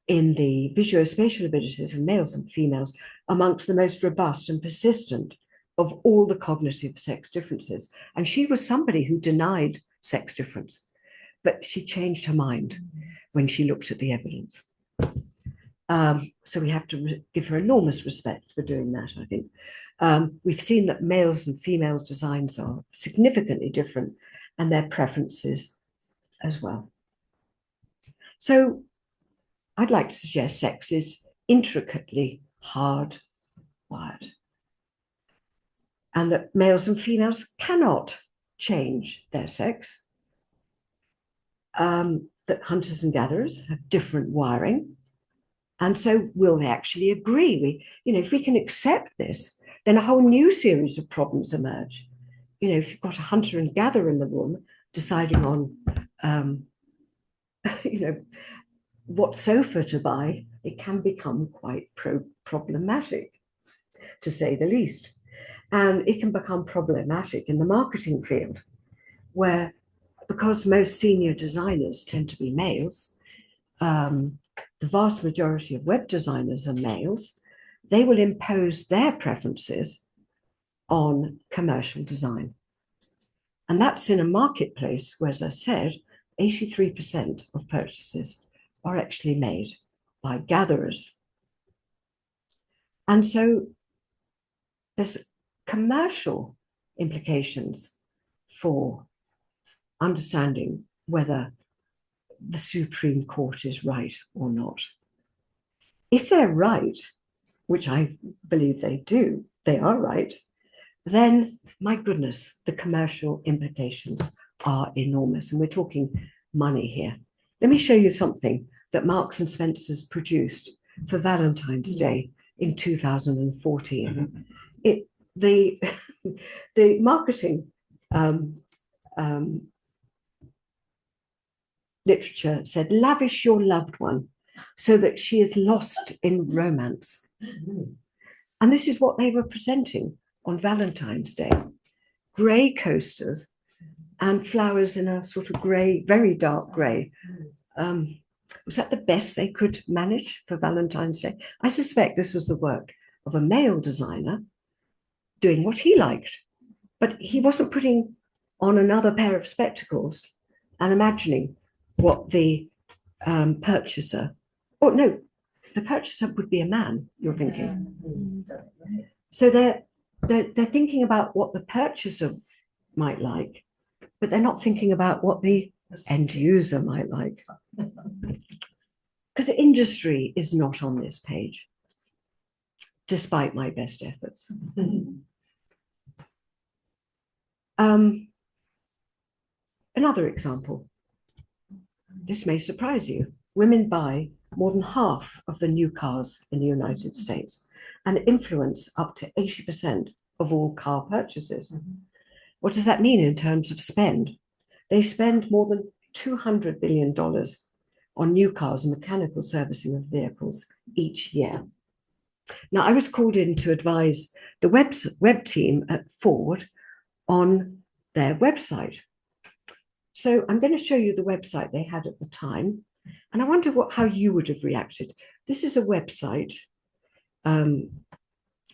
in the visuospatial abilities of males and females amongst the most robust and persistent of all the cognitive sex differences. And she was somebody who denied sex difference, but she changed her mind when she looked at the evidence. So we have to give her enormous respect for doing that, I think. We've seen that males and females' designs are significantly different, and their preferences as well. So I'd like to suggest sex is intricately hardwired, and that males and females cannot change their sex, that hunters and gatherers have different wiring. And so will they actually agree? If we can accept this, then a whole new series of problems emerge. If you've got a hunter and gatherer in the room deciding on, what sofa to buy, it can become quite problematic, to say the least. And it can become problematic in the marketing field, where because most senior designers tend to be males, the vast majority of web designers are males, they will impose their preferences on commercial design. And that's in a marketplace where, as I said, 83% of purchases are actually made by gatherers. And so there's commercial implications for understanding whether the Supreme Court is right or not. If they're right, which I believe they do, they are right, then my goodness, the commercial implications are enormous. And we're talking money here. Let me show you something that Marks and Spencer's produced for Valentine's Day in 2014. The marketing literature said, lavish your loved one so that she is lost in romance. And this is what they were presenting on Valentine's Day. Grey coasters and flowers in a sort of grey, very dark grey. Was that the best they could manage for Valentine's Day? I suspect this was the work of a male designer doing what he liked, but he wasn't putting on another pair of spectacles and imagining what the purchaser, oh no, the purchaser would be a man, you're thinking. So they're thinking about what the purchaser might like, but they're not thinking about what the end user might like. Because the industry is not on this page, despite my best efforts. Another example. This may surprise you. Women buy more than half of the new cars in the United States and influence up to 80% of all car purchases. What does that mean in terms of spend? They spend more than $200 billion on new cars and mechanical servicing of vehicles each year. Now, I was called in to advise the web team at Ford on their website. So I'm going to show you the website they had at the time, and I wonder how you would have reacted. This is a website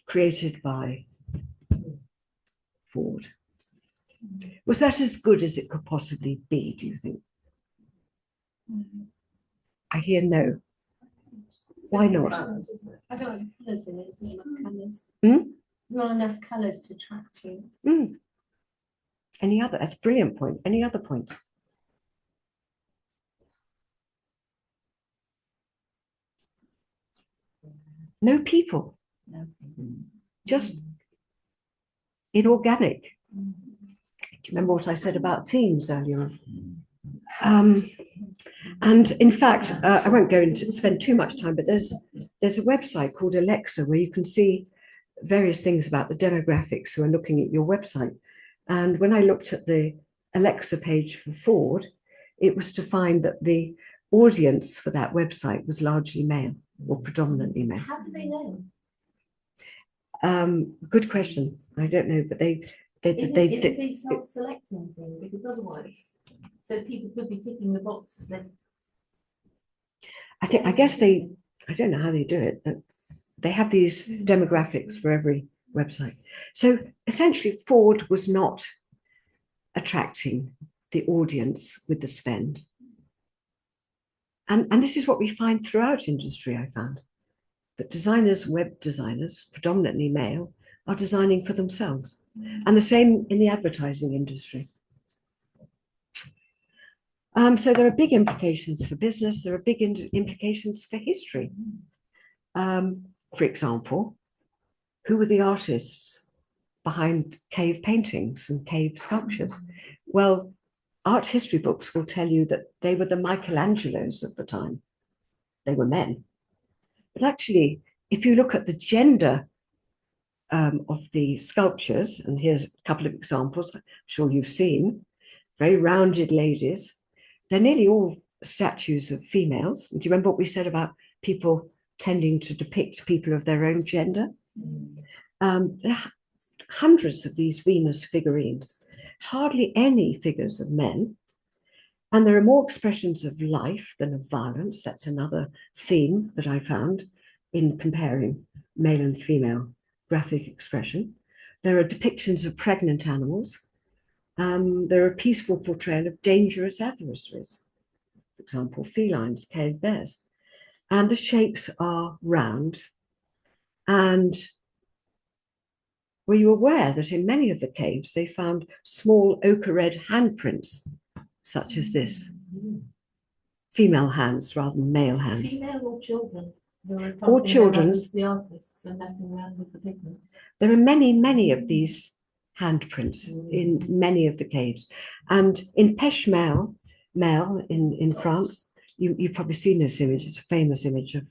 created by Ford. Was that as good as it could possibly be, do you think? I hear no. Why not? I don't have colours in it, isn't enough colours. Hmm? Not enough colours to attract you. Any other? That's a brilliant point. Any other points? No people. Just inorganic. Do you remember what I said about themes earlier on? And in fact, I won't go into spend too much time, but there's a website called Alexa where you can see various things about the demographics who are looking at your website. And when I looked at the Alexa page for Ford, it was to find that the audience for that website was largely male or predominantly male. How do they know? Good question. I don't know, but they Isn't a self-selecting thing? Because otherwise, so people could be ticking the box. I guess I don't know how they do it, but they have these demographics for every website. So essentially, Ford was not attracting the audience with the spend. And this is what we find throughout industry, I found, that designers, web designers, predominantly male, are designing for themselves. And the same in the advertising industry. So there are big implications for business. There are big implications for history. For example, who were the artists behind cave paintings and cave sculptures? Well, art history books will tell you that they were the Michelangelos of the time. They were men. But actually, if you look at the gender of the sculptures, and here's a couple of examples I'm sure you've seen, very rounded ladies, they're nearly all statues of females. Do you remember what we said about people tending to depict people of their own gender? There are hundreds of these Venus figurines, hardly any figures of men. And there are more expressions of life than of violence. That's another theme that I found in comparing male and female graphic expression. There are depictions of pregnant animals. There are a peaceful portrayal of dangerous adversaries, for example, felines, cave bears. And the shapes are round. And were you aware that in many of the caves they found small ochre red handprints, such as this? Female hands rather than male hands. Female or children? Or children's. The artists are messing around with the pigments. There are many, many of these handprints in many of the caves. And in Peshmerga, male in France. You've probably seen this image. It's a famous image of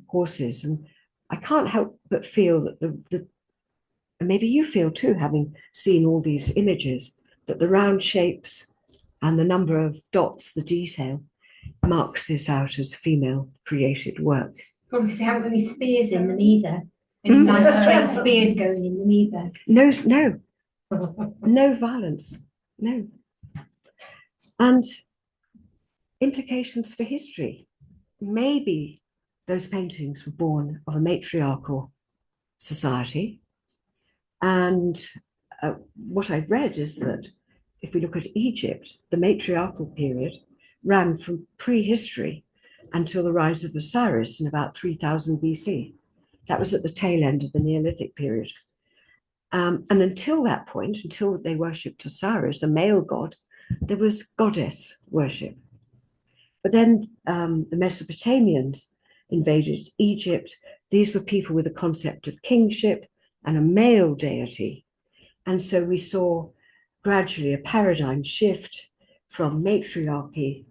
horses. And I can't help but feel that and maybe you feel too, having seen all these images, that the round shapes and the number of dots, the detail, marks this out as female created work. Probably because they haven't got any spears in them either. Any nice straight spears going in them either. No violence, no. And implications for history. Maybe those paintings were born of a matriarchal society. And what I've read is that if we look at Egypt, the matriarchal period ran from prehistory until the rise of Osiris in about 3000 BC. That was at the tail end of the Neolithic period. And until that point, until they worshipped Osiris, a male god, there was goddess worship. But then the Mesopotamians invaded Egypt. These were people with a concept of kingship and a male deity. And so we saw gradually a paradigm shift from matriarchy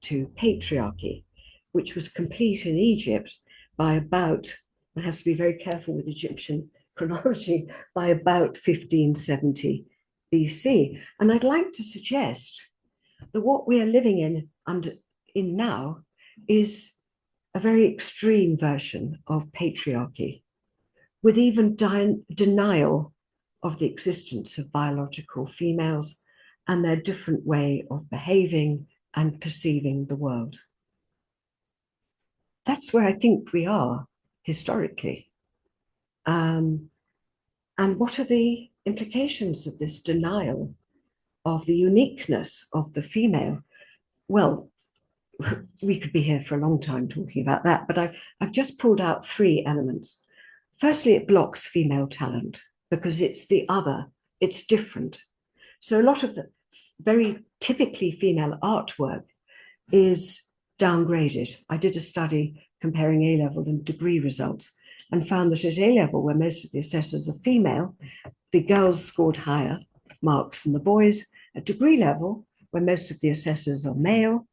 to patriarchy, which was complete in Egypt by about, one has to be very careful with Egyptian chronology, by about 1570 BC. And I'd like to suggest that what we are living in now is a very extreme version of patriarchy, with even denial of the existence of biological females and their different way of behaving and perceiving the world. That's where I think we are historically. And what are the implications of this denial of the uniqueness of the female? Well, we could be here for a long time talking about that, but I've just pulled out 3 elements. Firstly, it blocks female talent because it's the other, it's different. So a lot of the very typically female artwork is downgraded. I did a study comparing A-level and degree results and found that at A-level, where most of the assessors are female, the girls scored higher marks than the boys. At degree level, where most of the assessors are male,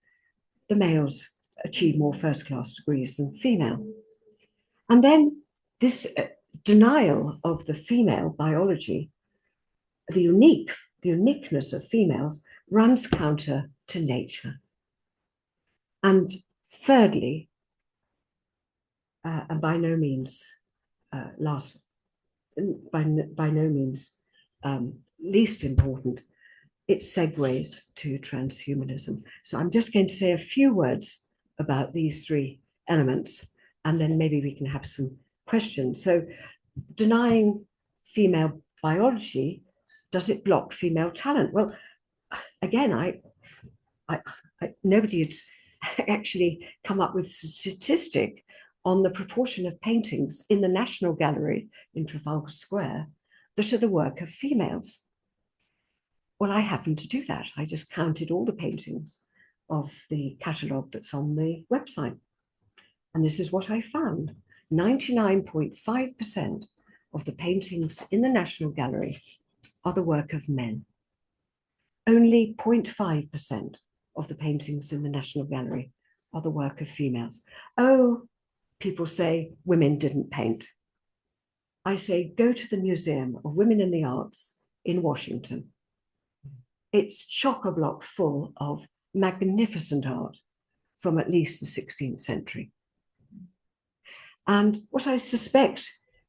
the males achieve more first-class degrees than female. And then this denial of the female biology, the uniqueness of females, runs counter to nature. And thirdly, and by no means least important, it segues to transhumanism. So I'm just going to say a few words about these 3 elements, and then maybe we can have some questions. So denying female biology, does it block female talent? Well, again, nobody had actually come up with a statistic on the proportion of paintings in the National Gallery in Trafalgar Square that are the work of females. Well, I happened to do that. I just counted all the paintings of the catalogue that's on the website. And this is what I found. 99.5% of the paintings in the National Gallery are the work of men. Only 0.5% of the paintings in the National Gallery are the work of females. Oh, people say women didn't paint. I say, go to the Museum of Women in the Arts in Washington. It's chock-a-block full of magnificent art from at least the 16th century. And what I suspect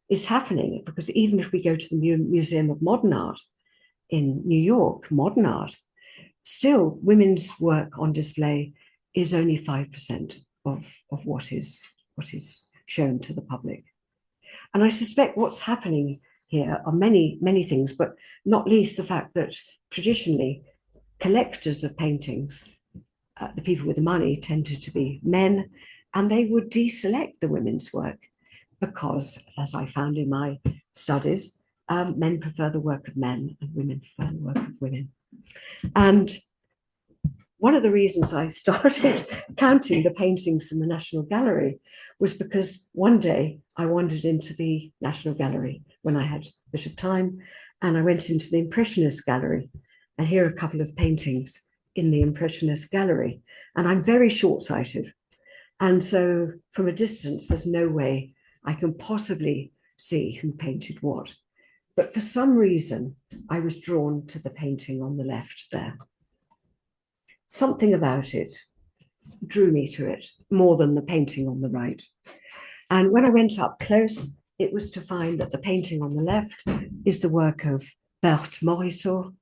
is happening, because even if we go to the Museum of Modern Art in New York, modern art, still women's work on display is only 5% of what is shown to the public. And I suspect what's happening here are many, many things, but not least the fact that traditionally collectors of paintings, the people with the money, tended to be men, and they would deselect the women's work because, as I found in my studies, men prefer the work of men and women prefer the work of women. And one of the reasons I started counting the paintings in the National Gallery was because one day I wandered into the National Gallery when I had a bit of time, and I went into the Impressionist Gallery, and here are a couple of paintings in the Impressionist gallery, and I'm very short-sighted. And so from a distance, there's no way I can possibly see who painted what. But for some reason, I was drawn to the painting on the left there. Something about it drew me to it more than the painting on the right. And when I went up close, it was to find that the painting on the left is the work of Berthe Morisot,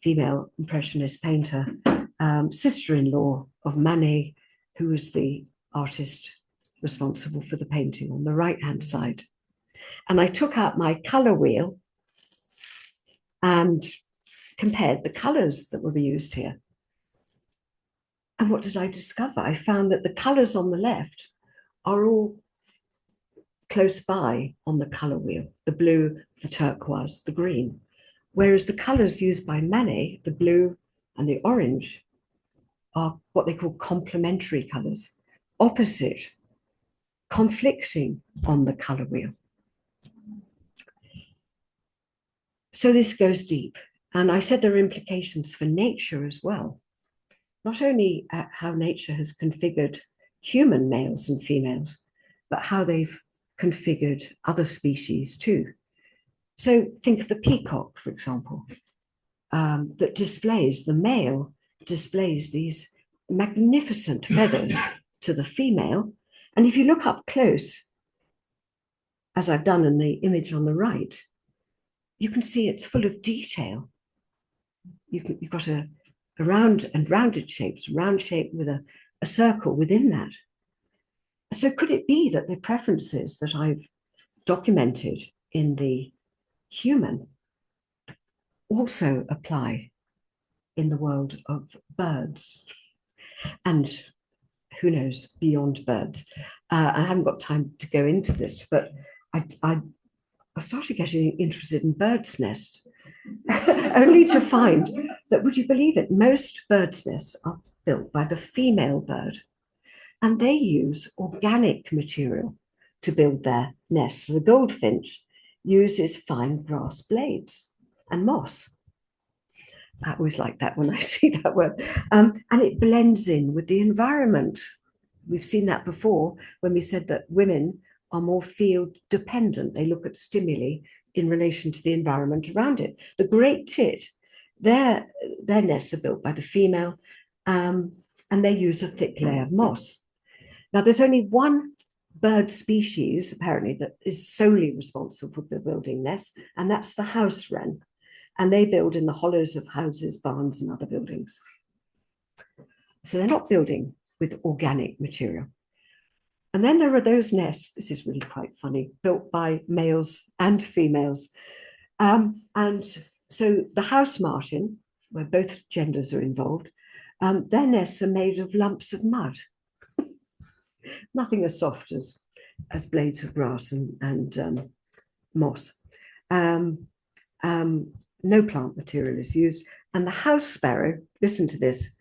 female Impressionist painter, sister-in-law of Manet, who was the artist responsible for the painting on the right-hand side. And I took out my color wheel and compared the colors that were used here. And what did I discover? I found that the colors on the left are all close by on the color wheel, the blue, the turquoise, the green. Whereas the colors used by Manet, the blue and the orange, are what they call complementary colors, opposite, conflicting on the color wheel. So this goes deep. And I said there are implications for nature as well. Not only at how nature has configured human males and females, but how they've configured other species too. So think of the peacock, for example, that displays, the male displays these magnificent feathers to the female. And if you look up close, as I've done in the image on the right, you can see it's full of detail. You've got a round and rounded shapes, round shape with a circle within that. So could it be that the preferences that I've documented in the human also apply in the world of birds? And who knows, beyond birds. I haven't got time to go into this, but I started getting interested in birds' nests, only to find that, would you believe it, most birds' nests are built by the female bird, and they use organic material to build their nests. So the goldfinch uses fine grass blades and moss. I always like that when I see that word. And it blends in with the environment. We've seen that before when we said that women are more field dependent. They look at stimuli in relation to the environment around it. The great tit, their nests are built by the female, and they use a thick layer of moss. Now, there's only one bird species, apparently, that is solely responsible for building nests, and that's the house wren. And they build in the hollows of houses, barns, and other buildings. So they're not building with organic material. And then there are those nests, this is really quite funny, built by males and females. And so the house martin, where both genders are involved, their nests are made of lumps of mud. Nothing as soft as blades of grass and moss. No plant material is used. And the house sparrow, listen to this,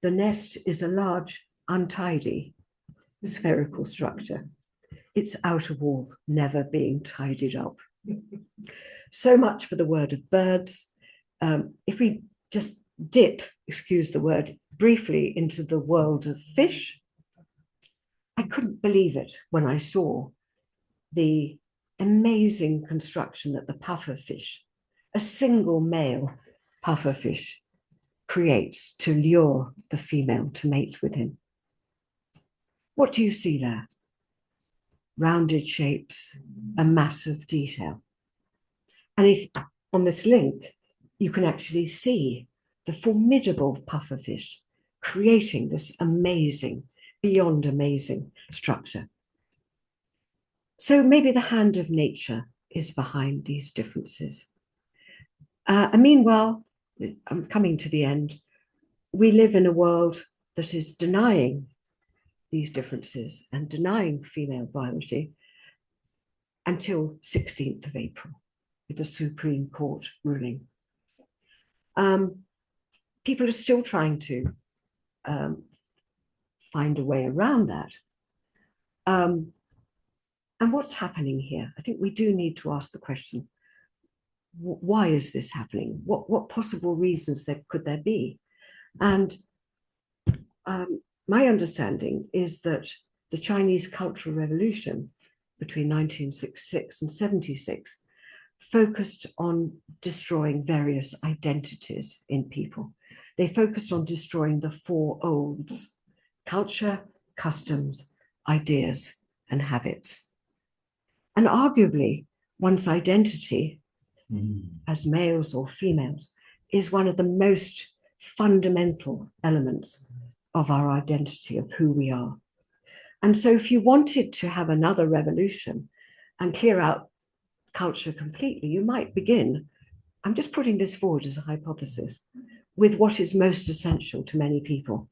the nest is a large, untidy, spherical structure. Its outer wall never being tidied up. So much for the word of birds. If we just dip, excuse the word, briefly into the world of fish, I couldn't believe it when I saw the amazing construction that the pufferfish, a single male pufferfish, creates to lure the female to mate with him. What do you see there? Rounded shapes, a massive detail. And if on this link, you can actually see the formidable pufferfish creating this amazing, beyond amazing structure. So maybe the hand of nature is behind these differences. And meanwhile, I'm coming to the end, we live in a world that is denying these differences and denying female biology until 16th of April with the Supreme Court ruling. People are still trying to find a way around that. And what's happening here? I think we do need to ask the question, why is this happening? What possible reasons could there be? And my understanding is that the Chinese Cultural Revolution between 1966 and 76 focused on destroying various identities in people. They focused on destroying the four olds: culture, customs, ideas, and habits. And arguably, one's identity as males or females is one of the most fundamental elements of our identity, of who we are. And so if you wanted to have another revolution and clear out culture completely, you might begin, I'm just putting this forward as a hypothesis, with what is most essential to many people.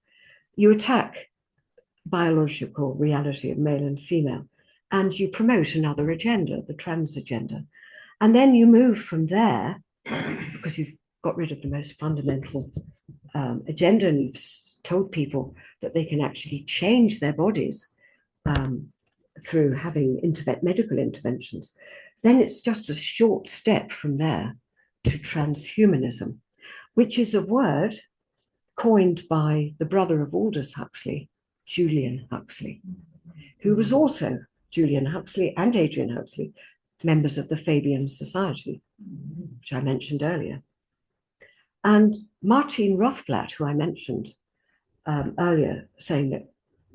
You attack biological reality of male and female, and you promote another agenda, the trans agenda. And then you move from there, because you've got rid of the most fundamental agenda, and you've told people that they can actually change their bodies through having medical interventions. Then it's just a short step from there to transhumanism, which is a word coined by the brother of Aldous Huxley, Julian Huxley, who was also Julian Huxley and Adrian Huxley, members of the Fabian Society, which I mentioned earlier. And Martine Rothblatt, who I mentioned earlier, saying that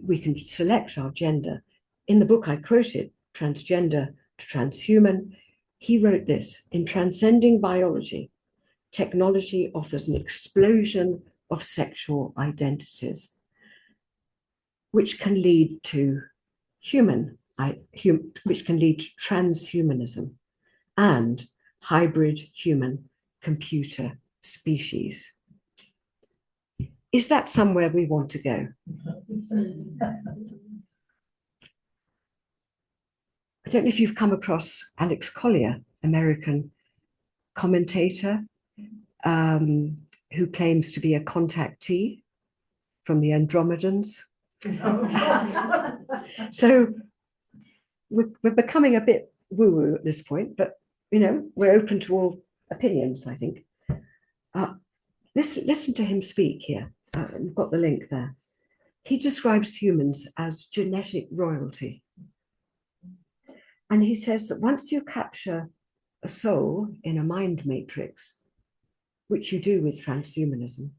we can select our gender. In the book I quoted, Transgender to Transhuman, he wrote this: in transcending biology, technology offers an explosion of sexual identities, which can lead to which can lead to transhumanism and hybrid human computer species. Is that somewhere we want to go? I don't know if you've come across Alex Collier, American commentator, who claims to be a contactee from the Andromedans. So we're becoming a bit woo-woo at this point, but we're open to all opinions, I think. Listen to him speak here. We've got the link there. He describes humans as genetic royalty. And he says that once you capture a soul in a mind matrix, which you do with transhumanism,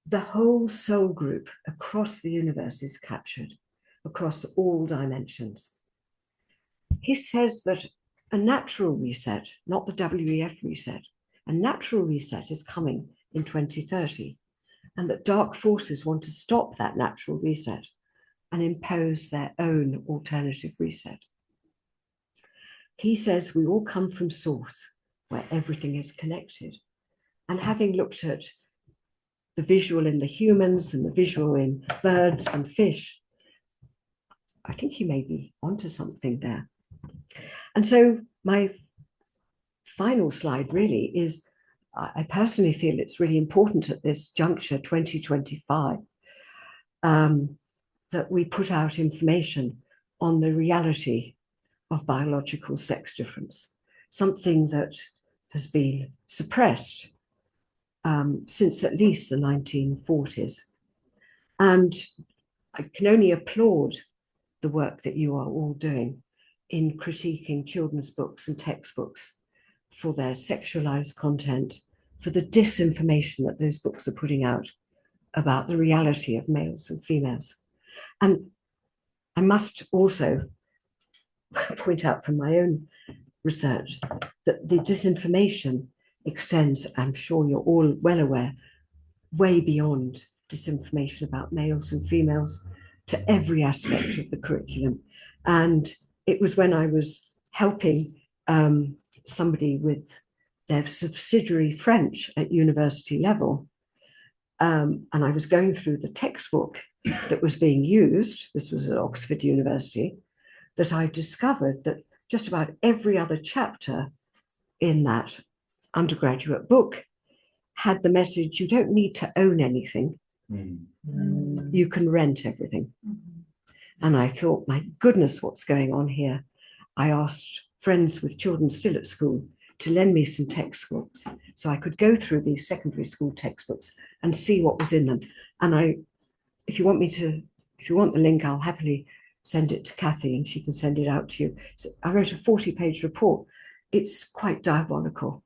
the whole soul group across the universe is captured, across all dimensions. He says that a natural reset, not the WEF reset, a natural reset is coming in 2030, and that dark forces want to stop that natural reset and impose their own alternative reset. He says we all come from source, where everything is connected. And having looked at the visual in the humans and the visual in birds and fish, I think he may be onto something there. And so my final slide really is, I personally feel it's really important at this juncture, 2025, that we put out information on the reality of biological sex difference, something that has been suppressed since at least the 1940s. And I can only applaud the work that you are all doing in critiquing children's books and textbooks for their sexualized content, for the disinformation that those books are putting out about the reality of males and females. And I must also point out from my own research that the disinformation extends, I'm sure you're all well aware, way beyond disinformation about males and females to every aspect of the curriculum. And it was when I was helping somebody with their subsidiary French at university level, and I was going through the textbook that was being used, this was at Oxford University, that I discovered that just about every other chapter in that undergraduate book had the message, you don't need to own anything, you can rent everything. And I thought, my goodness, what's going on here? I asked friends with children still at school, to lend me some textbooks so I could go through these secondary school textbooks and see what was in them. And if you want the link, I'll happily send it to Kathy and she can send it out to you. So I wrote a 40-page report. It's quite diabolical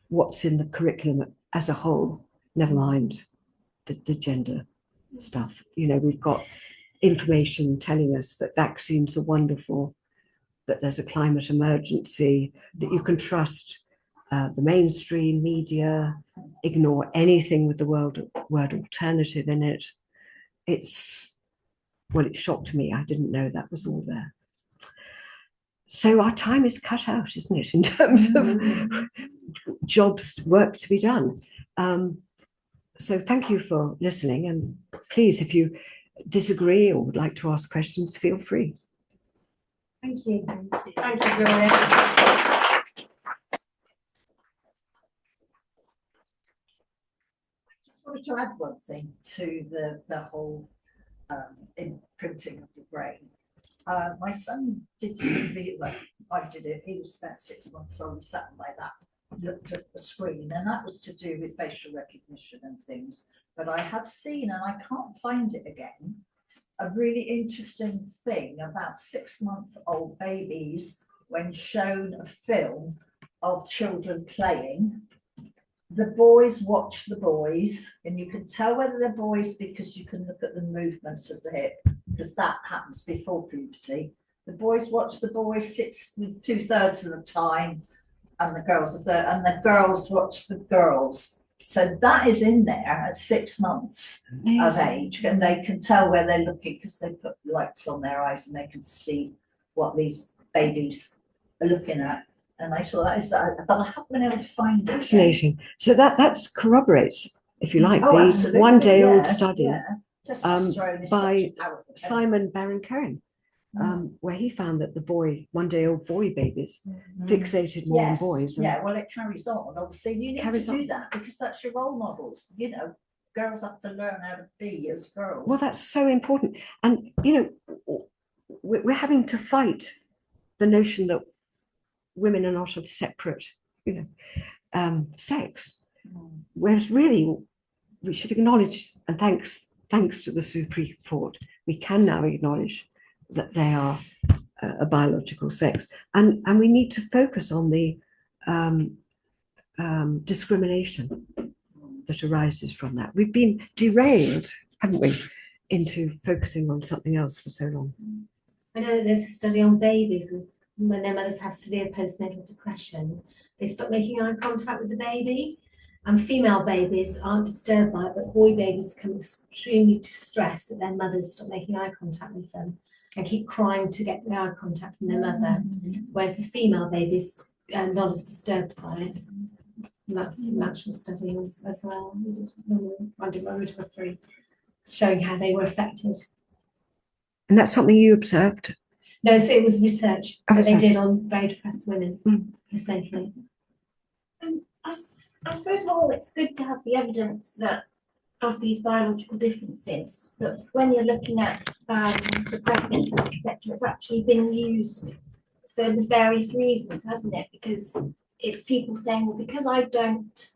what's in the curriculum as a whole, never mind the gender stuff. You know, we've got information telling us that vaccines are wonderful, that there's a climate emergency, that you can trust the mainstream media, ignore anything with the word alternative in it. It shocked me. I didn't know that was all there. So our time is cut out, isn't it, in terms of work to be done. So thank you for listening, and please, if you disagree or would like to ask questions, feel free. Thank you. Thank you, Gloria. I wanted to add one thing to the whole imprinting of the brain. My son did something like I did it. He was about 6 months old, sat on my lap, looked at the screen, and that was to do with facial recognition and things. But I have seen, and I can't find it again, a really interesting thing about 6-month-old babies when shown a film of children playing. The boys watch the boys, and you can tell whether they're boys because you can look at the movements of the hip, because that happens before puberty. The boys watch the boys 2/3 of the time, and the girls a third, and the girls watch the girls. So that is in there at 6 months of age, and they can tell where they're looking because they put lights on their eyes and they can see what these babies are looking at. And I saw that, but I haven't been able to find it. Fascinating. So that's corroborates, if you like, Oh, the one-day-old yeah, study Testosterone is by such a powerful Simon Baron-Cohen, where he found that the one-day-old boy babies fixated more on boys. Yeah, well, it carries on. Obviously, you need to do that because that's your role models. You know, girls have to learn how to be as girls. Well, that's so important. And, you know, we're having to fight the notion that women are not of separate, sex. Whereas really, we should acknowledge, and thanks to the Supreme Court, we can now acknowledge that they are a biological sex, and we need to focus on the discrimination that arises from that. We've been derailed, haven't we, into focusing on something else for so long. I know that there's a study on babies when their mothers have severe postnatal depression, they stop making eye contact with the baby. And female babies aren't disturbed by it, but boy babies become extremely stressed that their mothers stop making eye contact with them and keep crying to get the eye contact from their mother. Whereas the female babies are not as disturbed by it. And that's an actual study as well. I did my root of 3, showing how they were affected. And that's something you observed? No, so it was research that they did on very depressed women, postnatally. I suppose it's good to have the evidence that of these biological differences, but when you're looking at the preferences, etc., it's actually been used for the various reasons, hasn't it? Because it's people saying, well, because I don't,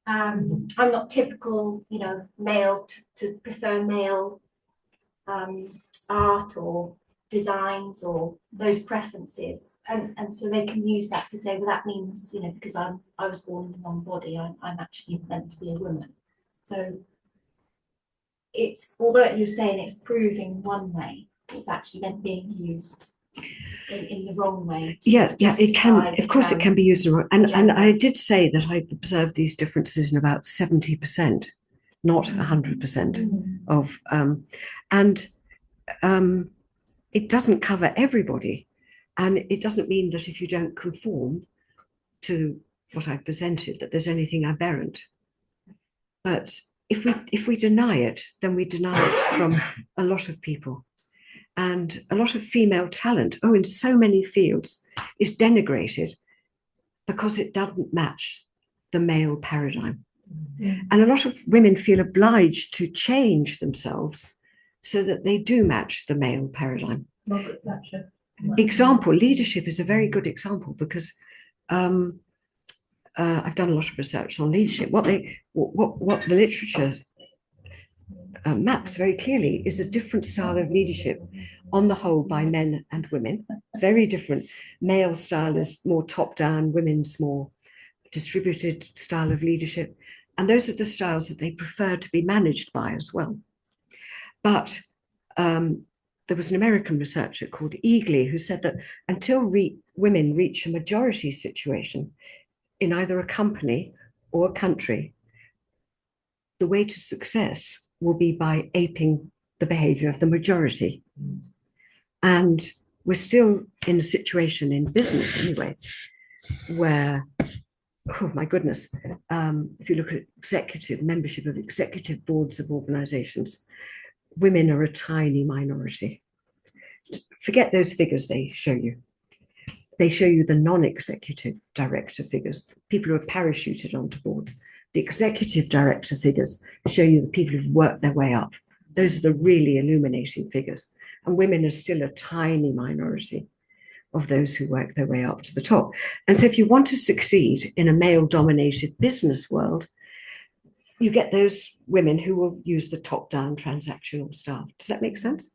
I'm not typical, male to prefer male art or designs or those preferences, and so they can use that to say, well, that means because I was born in the wrong body, I'm actually meant to be a woman. So it's, although you're saying it's proving one way, it's actually then being used in the wrong way. Yeah, it can. Of course, it can be used in wrong. And I did say that I've observed these differences in about 70%, not 100% of, it doesn't cover everybody, and it doesn't mean that if you don't conform to what I've presented that there's anything aberrant. But if we deny it, then we deny it from a lot of people, and a lot of female talent, in so many fields, is denigrated because it doesn't match the male paradigm. And a lot of women feel obliged to change themselves so that they do match the male paradigm. Example, leadership is a very good example because I've done a lot of research on leadership. What the literature maps very clearly is a different style of leadership on the whole by men and women, very different. Male style is more top down, women's more distributed style of leadership. And those are the styles that they prefer to be managed by as well. But there was an American researcher called Eagley who said that until women reach a majority situation in either a company or a country, the way to success will be by aping the behavior of the majority. And we're still in a situation in business anyway, where, oh my goodness, if you look at executive membership of executive boards of organizations, women are a tiny minority. Forget those figures they show you. They show you the non-executive director figures, people who are parachuted onto boards. The executive director figures show you the people who've worked their way up. Those are the really illuminating figures. And women are still a tiny minority of those who work their way up to the top. And so if you want to succeed in a male-dominated business world, you get those women who will use the top-down transactional style. Does that make sense?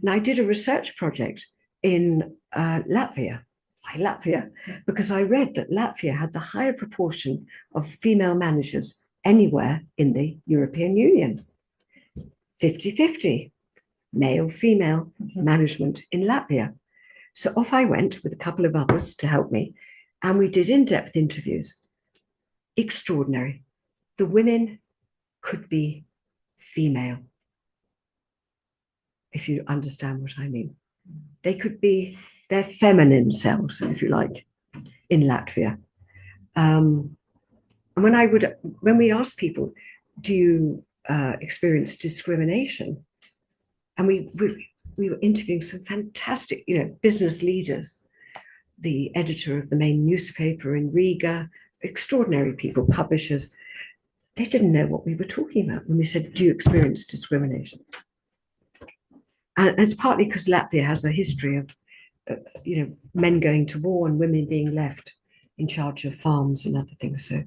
And I did a research project in Latvia. Why Latvia? Because I read that Latvia had the higher proportion of female managers anywhere in the European Union. 50-50, male-female management in Latvia. So off I went with a couple of others to help me, and we did in-depth interviews. Extraordinary. The women could be female, if you understand what I mean. They could be their feminine selves, if you like, in Latvia. And when we asked people, do you experience discrimination? And we were interviewing some fantastic, business leaders, the editor of the main newspaper in Riga, extraordinary people, publishers. They didn't know what we were talking about when we said, do you experience discrimination? And it's partly because Latvia has a history of, men going to war and women being left in charge of farms and other things. So,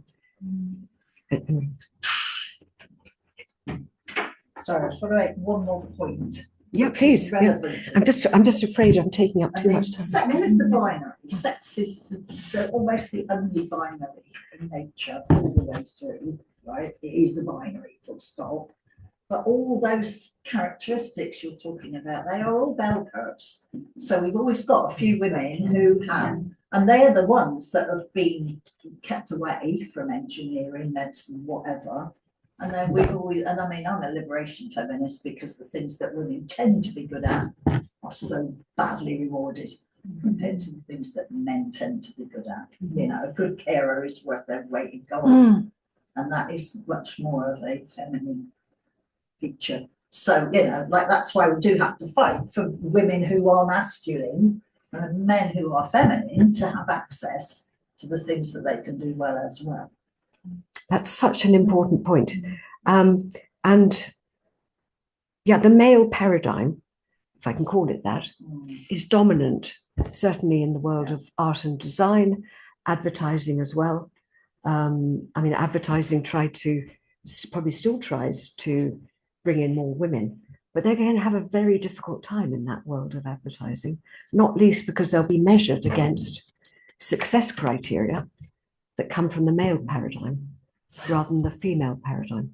Sorry, I just want to make one more point. yeah, please. Yeah. I'm just afraid I'm taking up too much time. Sex is the binary. Sex is almost the only binary in nature all the way through, right? It is a binary, full stop. But all those characteristics you're talking about, they are all bell curves. So we've always got a few women who have, and they are the ones that have been kept away from engineering, medicine, whatever. And then we've always, and I mean, I'm a liberation feminist because the things that women tend to be good at are so badly rewarded compared to the things that men tend to be good at. A good carer is worth their weight in gold. And that is much more of a feminine feature. So, that's why we do have to fight for women who are masculine and men who are feminine to have access to the things that they can do well as well. That's such an important point. And the male paradigm, if I can call it that, is dominant, certainly in the world of art and design, advertising as well. Advertising probably still tries to bring in more women, but they're going to have a very difficult time in that world of advertising, not least because they'll be measured against success criteria that come from the male paradigm rather than the female paradigm.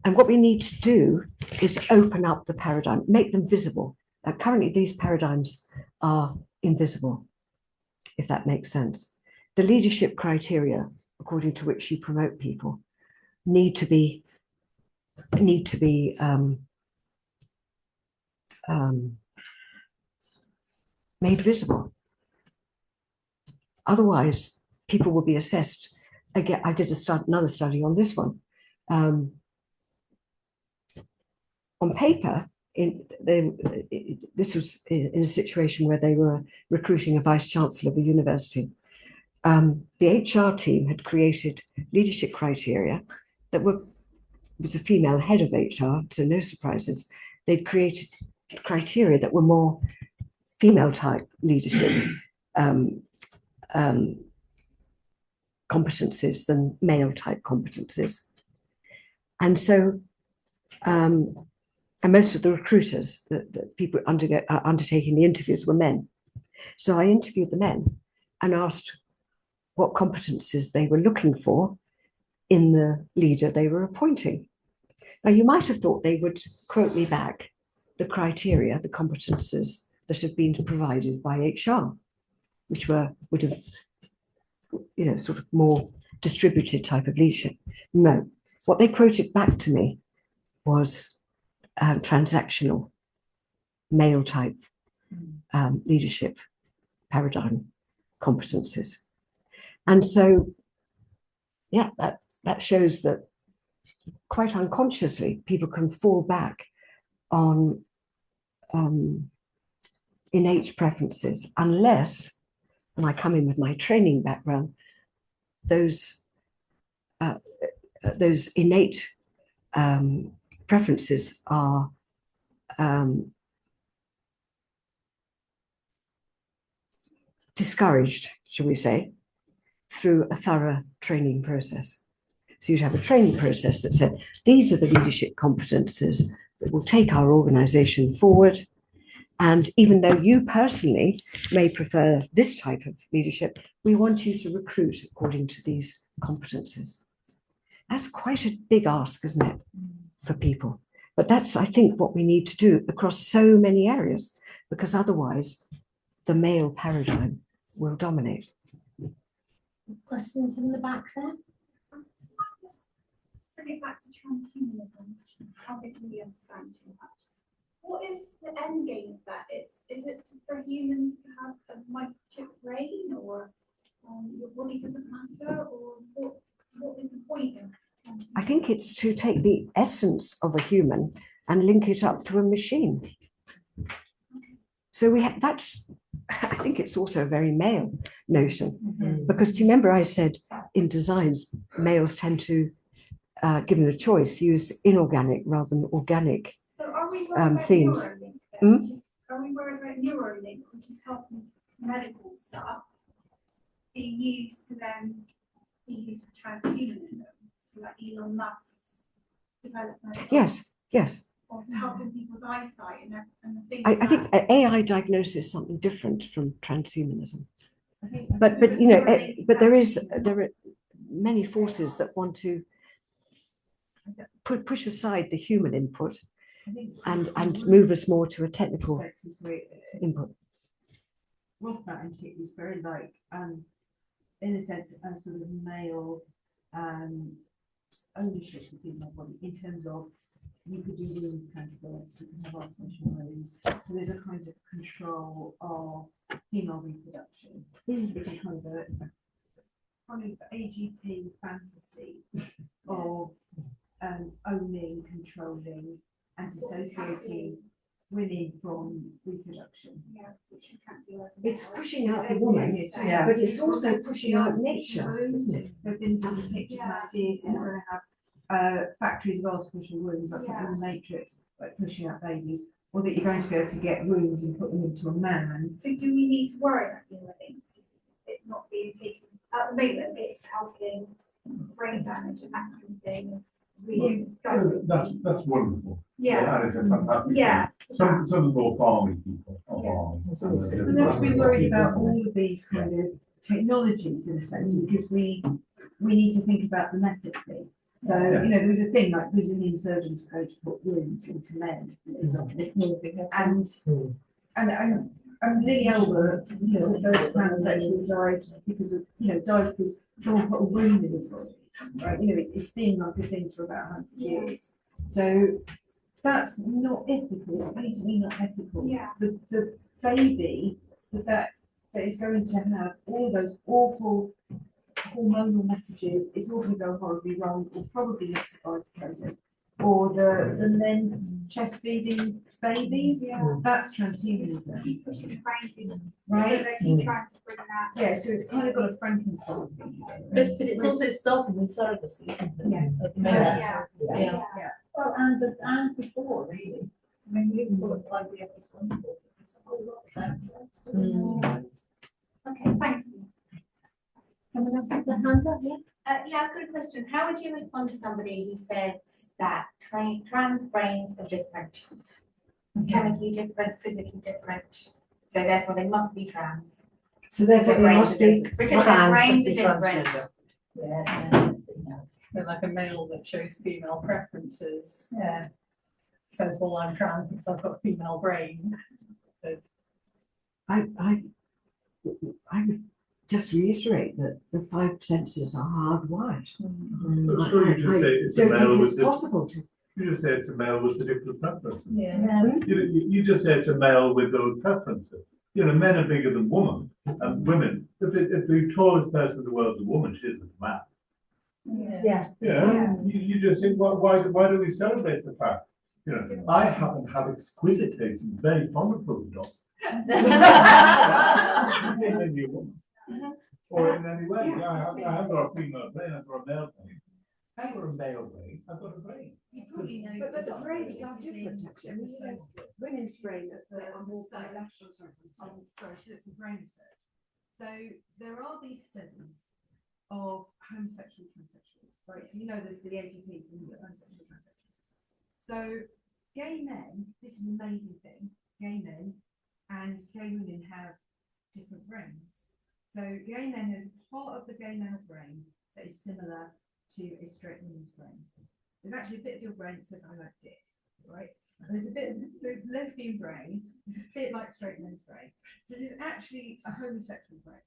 And what we need to do is open up the paradigm, make them visible. Currently, these paradigms are invisible, if that makes sense. The leadership criteria, according to which you promote people, need to be made visible. Otherwise, people will be assessed. Again, I did another study on this one. On paper, this was in a situation where they were recruiting a vice chancellor of a university. The HR team had created leadership criteria that was a female head of HR, so no surprises. They'd created criteria that were more female type leadership competencies than male type competencies. And so, and most of the recruiters, the people undertaking the interviews were men. So I interviewed the men and asked what competencies they were looking for in the leader they were appointing. Now, you might have thought they would quote me back the criteria, the competences that have been provided by HR, which would have, sort of more distributed type of leadership. No, what they quoted back to me was transactional, male type leadership paradigm competencies. And so, yeah, that shows that quite unconsciously people can fall back on innate preferences unless, and I come in with my training background, those innate preferences are discouraged, shall we say, through a thorough training process. So you'd have a training process that said, these are the leadership competences that will take our organization forward. And even though you personally may prefer this type of leadership, we want you to recruit according to these competences. That's quite a big ask, isn't it, for people? But that's, I think, what we need to do across so many areas, because otherwise the male paradigm will dominate. Questions in the back there? Bring it back to transhumanism. I don't really understand too much. What is the end game of that? Is it for humans to have a microchip brain, or your body doesn't matter, or what is the point of transhumanism? I think it's to take the essence of a human and link it up to a machine. So I think it's also a very male notion, because do you remember I said in designs, males tend to, given a choice, use inorganic rather than organic themes. Are we worried about Neuralink, which is helping medical stuff, being used to then be used for transhumanism? So like Elon Musk's development. Yes. Or helping people's eyesight and the things. I think AI diagnosis is something different from transhumanism. But there are many forces that want to push aside the human input and move us more to a technical input. Rothbard in particular is very like, in a sense, a sort of male ownership of the female body, in terms of you could do wound transplants, you can have artificial wounds. So there's a kind of control of female reproduction, which is kind of AGP fantasy of owning, controlling, and dissociating women from reproduction. Yeah, which you can't do. It's pushing out the woman, but it's also pushing out nature, isn't it? There have been some pictures and ideas that we're going to have factories of artificial wombs, like something in the Matrix, like pushing out babies, or that you're going to be able to get wombs and put them into a man. So do we need to worry about it not being taken? At the moment, it's helping brain damage and that kind of thing. Really discovery. That's wonderful. Yeah. That is a fantastic thing. Some of the more farming people are farming. And then to be worried about all of these kind of technologies in a sense, because we need to think about them ethically. So, there was a thing like Brazilian surgeons go to put wounds into men. And Lily Elbert, the first transsexual died because someone put a wound in his body. Right, it's been like a thing for about 100 years. So that's not ethical. It's basically not ethical. Yeah. The baby that is going to have all those awful hormonal messages, it's all going to go horribly wrong, or probably not survive the process. Or the men chest feeding babies, that's transhumanism. Keep pushing the brain, right? So keep trying to bring that. Yeah, so it's kind of got a Frankenstein thing. But it's also starting with surrogacy, isn't it? Yeah. At the moment. Yeah. Well, and before, really. I mean, we thought IVF was wonderful. It's a whole lot of that. Okay, thank you. Someone else has their hand up, yeah? Yeah, good question. How would you respond to somebody who says that trans brains are different, chemically different, physically different, so therefore they must be trans? So therefore Their they brains must are be different, because their trans. brains are different. Yeah. So like a male that shows female preferences. Yeah. Says, well, I'm trans because I've got a female brain. I would just reiterate that the 5 senses are hardwired. So you just say it's a don't male think with it's the, possible to. you just say it's a male with particular preferences. Yeah. You just say it's a male with those preferences. You know, men are bigger than women, and women. If the tallest person in the world is a woman, she isn't a man. Yeah. Yeah. You just think, well, why do we celebrate the fact? You know, I happen to have exquisite taste and very fond of polka dots. Maybe a woman. Or in any way, yeah, I haven't got a female brain, I've got a male brain. I've got a male brain, I've got a brain. But the brains are different, actually. I mean, you know, women's brains are more bilateral. Sorry, she looks at brain research. So there are these studies of homosexual transsexuals, right? So you know there's the AGPs and the homosexual transsexuals. So gay men, this is an amazing thing, gay men and gay women have different brains. So gay men, there's a part of the gay male brain that is similar to a straight woman's brain. There's actually a bit of your brain that says I like dick, right? And there's a bit of the lesbian brain, it's a bit like straight men's brain. So there's actually a homosexual brain.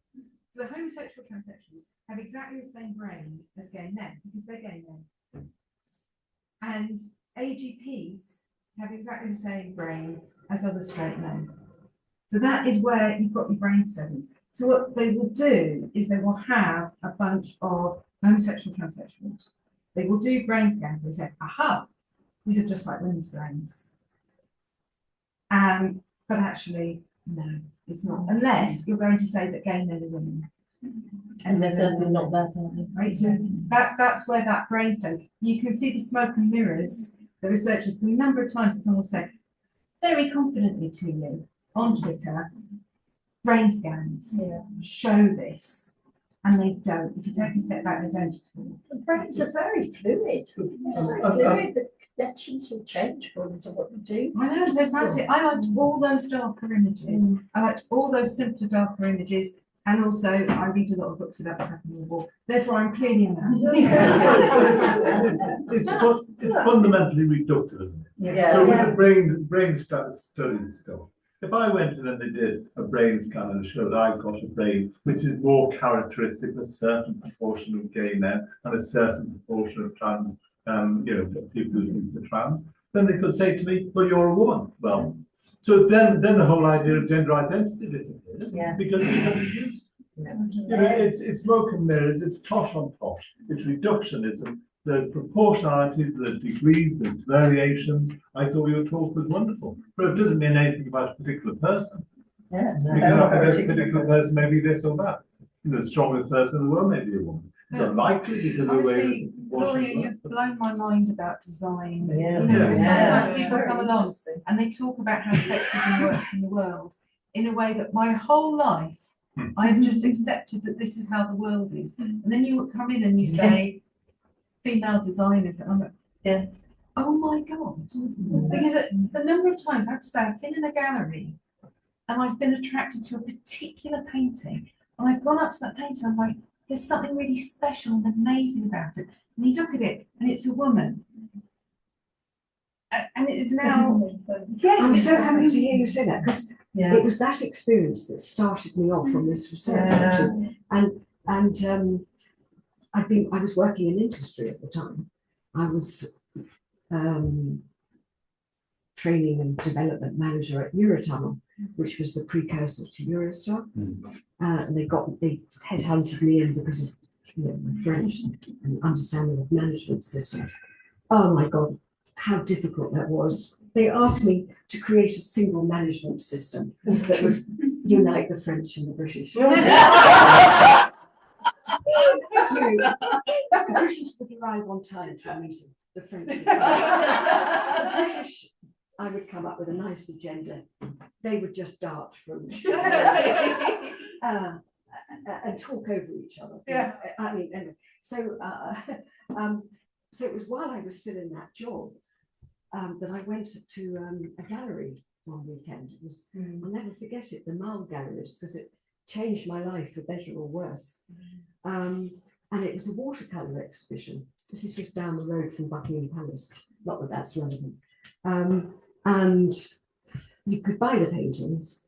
So the homosexual transsexuals have exactly the same brain as gay men because they're gay men. And AGPs have exactly the same brain as other straight men. So that is where you've got your brain studies. So what they will do is they will have a bunch of homosexual transsexuals. They will do brain scans. They say, aha, these are just like women's brains. But actually, no, it's not. Unless you're going to say that gay men are women. And they're certainly not that, are they? Right, so that's where that brain study. You can see the smoke and mirrors. The researchers, a number of times, someone will say very confidently to you on Twitter, brain scans show this, and they don't. If you take a step back, they don't. The brains are very fluid. They're so fluid that connections will change according to what you do. I know, there's massive. I liked all those darker images. I liked all those simpler, darker images. And also, I read a lot of books about the Second World War. Therefore, I'm clearly a man. It's fundamentally reductive, isn't it? Yeah. So with the brain studies stuff, if I went in and they did a brain scan and showed I've got a brain which is more characteristic of a certain proportion of gay men and a certain proportion of trans, people who think they're trans, then they could say to me, well, you're a woman. Well, so then the whole idea of gender identity disappears because it's used. It's smoke and mirrors, it's tosh on tosh, it's reductionism, the proportionalities, the degrees, the variations. I thought your talk was wonderful, but it doesn't mean anything about a particular person. Yes. Because a particular person may be this or that. The strongest person in the world may be a woman. It's unlikely because of the way. Gloria, you've blown my mind about design. Yeah. You know, Yeah. sometimes people come along and they talk about how sexism works in the world in a way that my whole life I have just accepted that this is how the world is. And then you come in and you say female designers, and I'm like, oh my God. Because the number of times I have to say I've been in a gallery and I've been attracted to a particular painting and I've gone up to that painting, I'm like, there's something really special and amazing about it. And you look at it and it's a woman. And it is now, yes, I'm so happy to hear you say that because it was that experience that started me off on this research. And I was working in industry at the time. I was training and development manager at Eurotunnel, which was the precursor to Eurostar. And they headhunted me in because of my French and understanding of management systems. Oh my God, how difficult that was. They asked me to create a single management system that would unite the French and the British. The British would arrive on time to a meeting. The French would the British, I would come up with a nice agenda. They would just dart from and talk over each other. Yeah. I mean, anyway, so so it was while I was still in that job that I went to a gallery one weekend. It was, I'll never forget it, the Mall Galleries, because it changed my life for better or worse. And it was a watercolour exhibition. This is just down the road from Buckingham Palace. Not that that's relevant. And you could buy the paintings,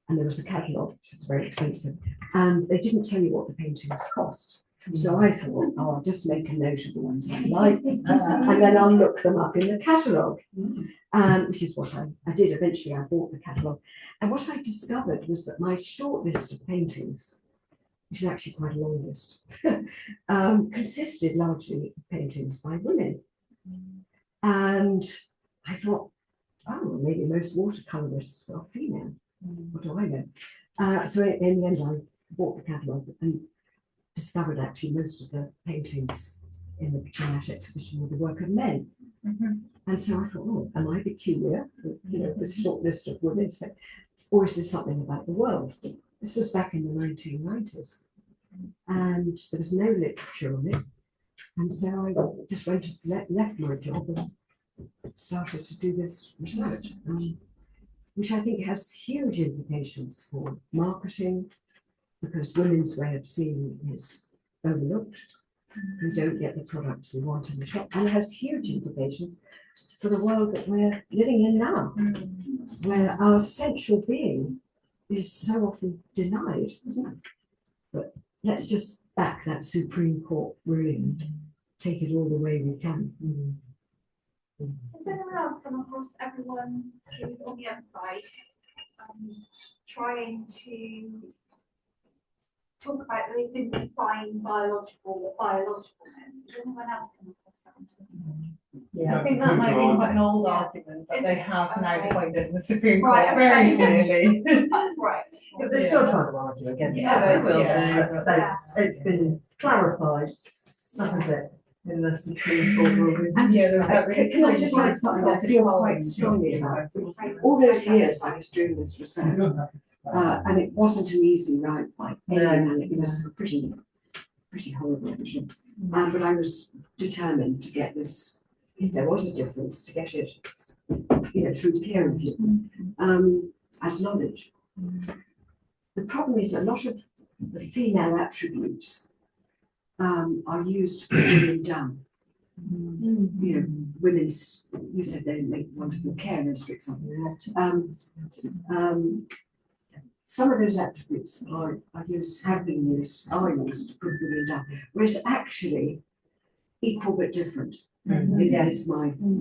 and there was a catalogue, which was very expensive, and they didn't tell you what the paintings cost. So I thought, oh, I'll just make a note of the ones I like, and then I'll look them up in the catalogue, which is what I did. Eventually, I bought the catalogue, and what I discovered was that my short list of paintings, which is actually quite a long list, consisted largely of paintings by women. And I thought, oh, well, maybe most watercolourists are female. What do I know? So in the end, I bought the catalogue and discovered actually most of the paintings in that exhibition were the work of men. And so I thought, oh, am I peculiar? You know, this short list of women, or is this something about the world? This was back in the 1990s, and there was no literature on it. And so I just went left my job and started to do this research, which I think has huge implications for marketing, because women's way of seeing is overlooked. We don't get the products we want in the shop, and it has huge implications for the world that we're living in now, where our essential being is so often denied, isn't it? But let's just back that Supreme Court ruling and take it all the way we can. Has anyone else come across everyone who's on the other side trying to talk about that they didn't define biological men? Has anyone else come across that on Twitter? Yeah, I think that might be quite an old argument, but they have now Okay. pointed the Supreme Court Right, very okay. clearly. Right. But they're still trying to argue against Yeah, it. they will do. It's been clarified, hasn't it, in the Supreme Court ruling? And Yeah, there's that really can I just add something I feel quite strongly about? All those years I was doing this research, and it wasn't an easy ride by any man. It was pretty horrible, actually. But I was determined to get this, if there was a difference, to get it, you know, through peer review, as knowledge. The problem is a lot of the female attributes are used to put women down. You know, women's, you said they make wonderful carers, for example. Some of those attributes are used to put women down, whereas actually equal but different. It is my